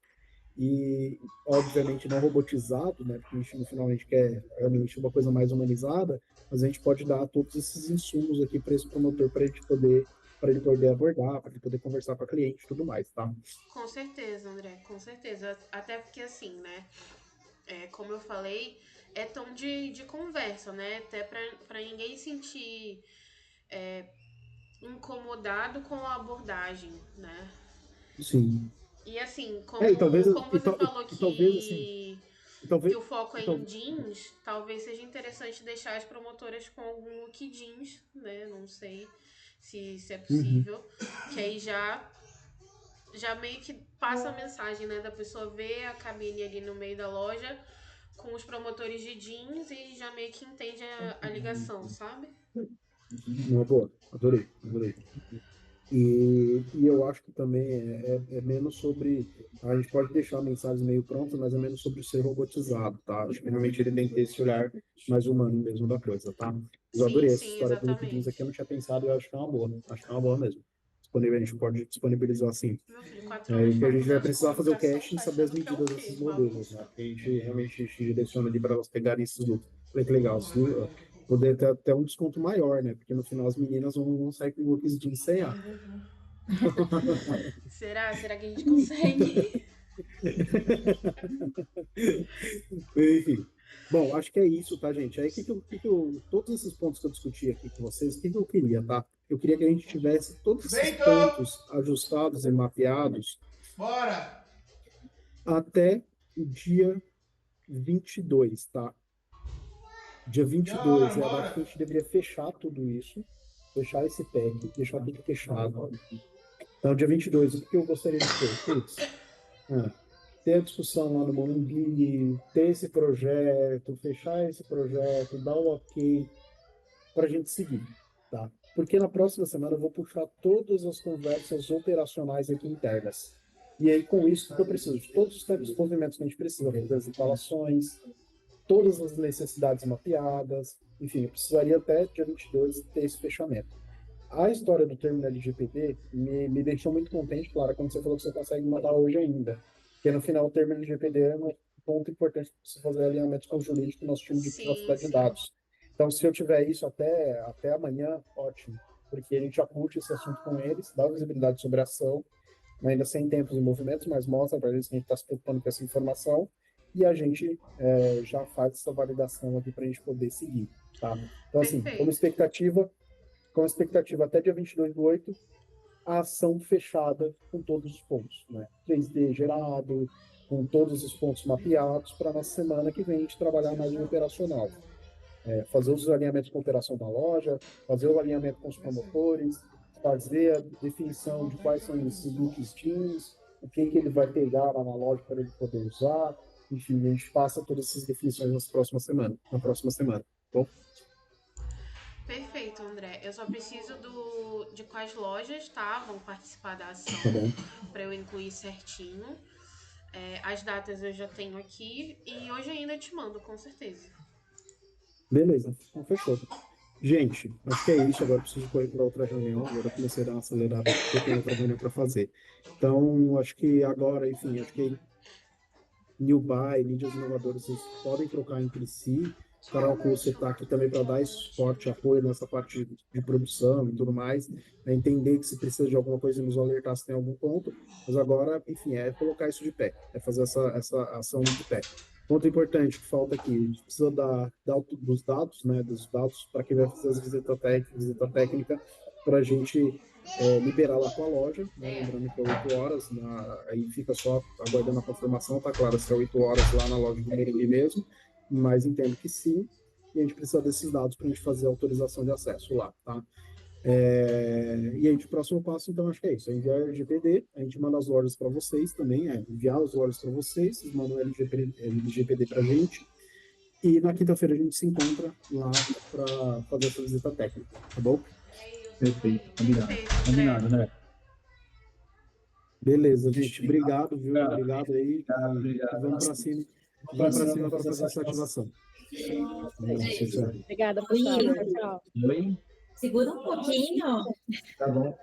e obviamente não robotizado, né? Porque a gente, no final a gente quer realmente uma coisa mais humanizada, mas a gente pode dar todos esses insumos aqui para esse promotor para ele poder abordar, para ele poder conversar com a cliente e tudo mais, tá? Com certeza, André, com certeza. Até porque assim, né? Como eu falei, é tom de conversa, né? Até para ninguém sentir incomodado com a abordagem, né? Sim. E assim, E talvez, como você falou talvez assim, que o foco é em jeans, talvez seja interessante deixar as promotoras com algum look jeans, né? Não sei se é possível. Que aí já meio que passa a mensagem, né? Da pessoa ver a cabine ali no meio da loja com os promotores de jeans e já meio que entende a ligação, sabe? Uma boa, adorei, adorei. E eu acho que também é menos sobre. A gente pode deixar a mensagem meio pronta, mas é menos sobre ser robotizado, tá? Acho que realmente ele tem que ter esse olhar mais humano mesmo da coisa, tá? Eu adorei essa Sim, história do Jeans exatamente. aqui, eu não tinha pensado e eu acho que é uma boa, né? Acho que é uma boa mesmo. Disponível, a gente pode disponibilizar assim. Meu filho, 4 horas E que pra a gente vai mudar de precisar fazer o comunicação, casting e tá saber as achando que é o medidas quê, desses maluco? modelos, né? Que a gente realmente te direciona ali para elas pegarem esses looks. Olha que legal, poder ter até um desconto maior, né? Porque no final as meninas vão sair com looks de C&A. Será? Será que a gente consegue? Enfim. Bom, acho que é isso, tá, gente? Aí, todos esses pontos que eu discuti aqui com vocês, o que eu queria, tá? Eu queria que a gente tivesse todos esses Vento! pontos ajustados e mapeados Bora! até o dia 22, tá? Dia Bora, 22 é a data que a bora! gente deveria fechar tudo isso, fechar esse pack, deixar tudo fechado. Então, dia 22, o que eu gostaria de ter? Putz, ter a discussão lá no Morumbi, ter esse projeto, fechar esse projeto, dar o ok para a gente seguir, tá? Porque na próxima semana eu vou puxar todas as conversas operacionais aqui internas. E aí, com isso, eu preciso de todos os movimentos que a gente precisa, das instalações, todas as necessidades mapeadas, enfim, eu precisaria até dia 22 ter esse fechamento. A história do termo LGPD me deixou muito contente, Clara, quando você falou que você consegue mandar hoje ainda. Porque no final o termo LGPD é um ponto importante para você fazer alinhamentos com o jurídico do nosso time de Sim, privacidade de sim. dados. Então, se eu tiver isso até amanhã, ótimo. Porque a gente já curte esse assunto com eles, dá visibilidade sobre a ação, ainda sem tempos e movimentos, mas mostra para eles que a gente está se preocupando com essa informação e a gente já faz essa validação aqui para a gente poder seguir. Tá? Então, assim, como expectativa até dia 22/8, a ação fechada com todos os pontos, né? 3D gerado, com todos os pontos mapeados, para na semana que vem a gente trabalhar mais no operacional. Fazer os alinhamentos com a operação da loja, fazer o alinhamento com os promotores, fazer a definição de quais são esses looks jeans, o que ele vai pegar lá na loja para ele poder usar. Enfim, a gente passa todas essas definições na próxima semana. Bom? Perfeito, André. Eu só preciso de quais lojas, tá? Vão participar da ação Tá bom. para eu incluir certinho. As datas eu já tenho aqui e hoje ainda te mando, com certeza. Beleza, então fechou. Gente, acho que é isso. Agora eu preciso correr para outra reunião. Agora eu comecei a dar uma acelerada porque eu tenho outra reunião para fazer. Então, acho que agora, enfim, acho que New Buy, mídias inovadoras, vocês podem trocar entre si. Carol, você está aqui também para dar esse suporte, apoio nessa parte de produção e tudo mais, entender que se precisa de alguma coisa, nos alertar se tem algum ponto, mas agora, enfim, é colocar isso de pé, é fazer essa ação de pé. Ponto importante que falta aqui, a gente precisa dos dados para quem vai fazer as visita técnica, para a gente liberar lá com a loja, né? Lembrando que é 8 horas, aí fica só aguardando a confirmação, tá claro, se é 8 horas lá na loja do Morumbi mesmo, mas entendo que sim, e a gente precisa desses dados para a gente fazer a autorização de acesso lá, tá? E aí, de próximo passo, então, acho que é isso, é enviar o LGPD, a gente manda as lojas para vocês também, enviar as lojas para vocês mandam o LGPD para a gente, e na quinta-feira a gente se encontra lá para fazer essa visita técnica, tá bom? Perfeito, combinado. Perfeito, Combinado, né? Beleza, gente, obrigado, viu? Obrigado aí, Obrigado. e vamos para cima. Vamos para cima para fazer essa ativação. Obrigada, pessoal. Tchau. Oi? Segura um pouquinho. Tá bom.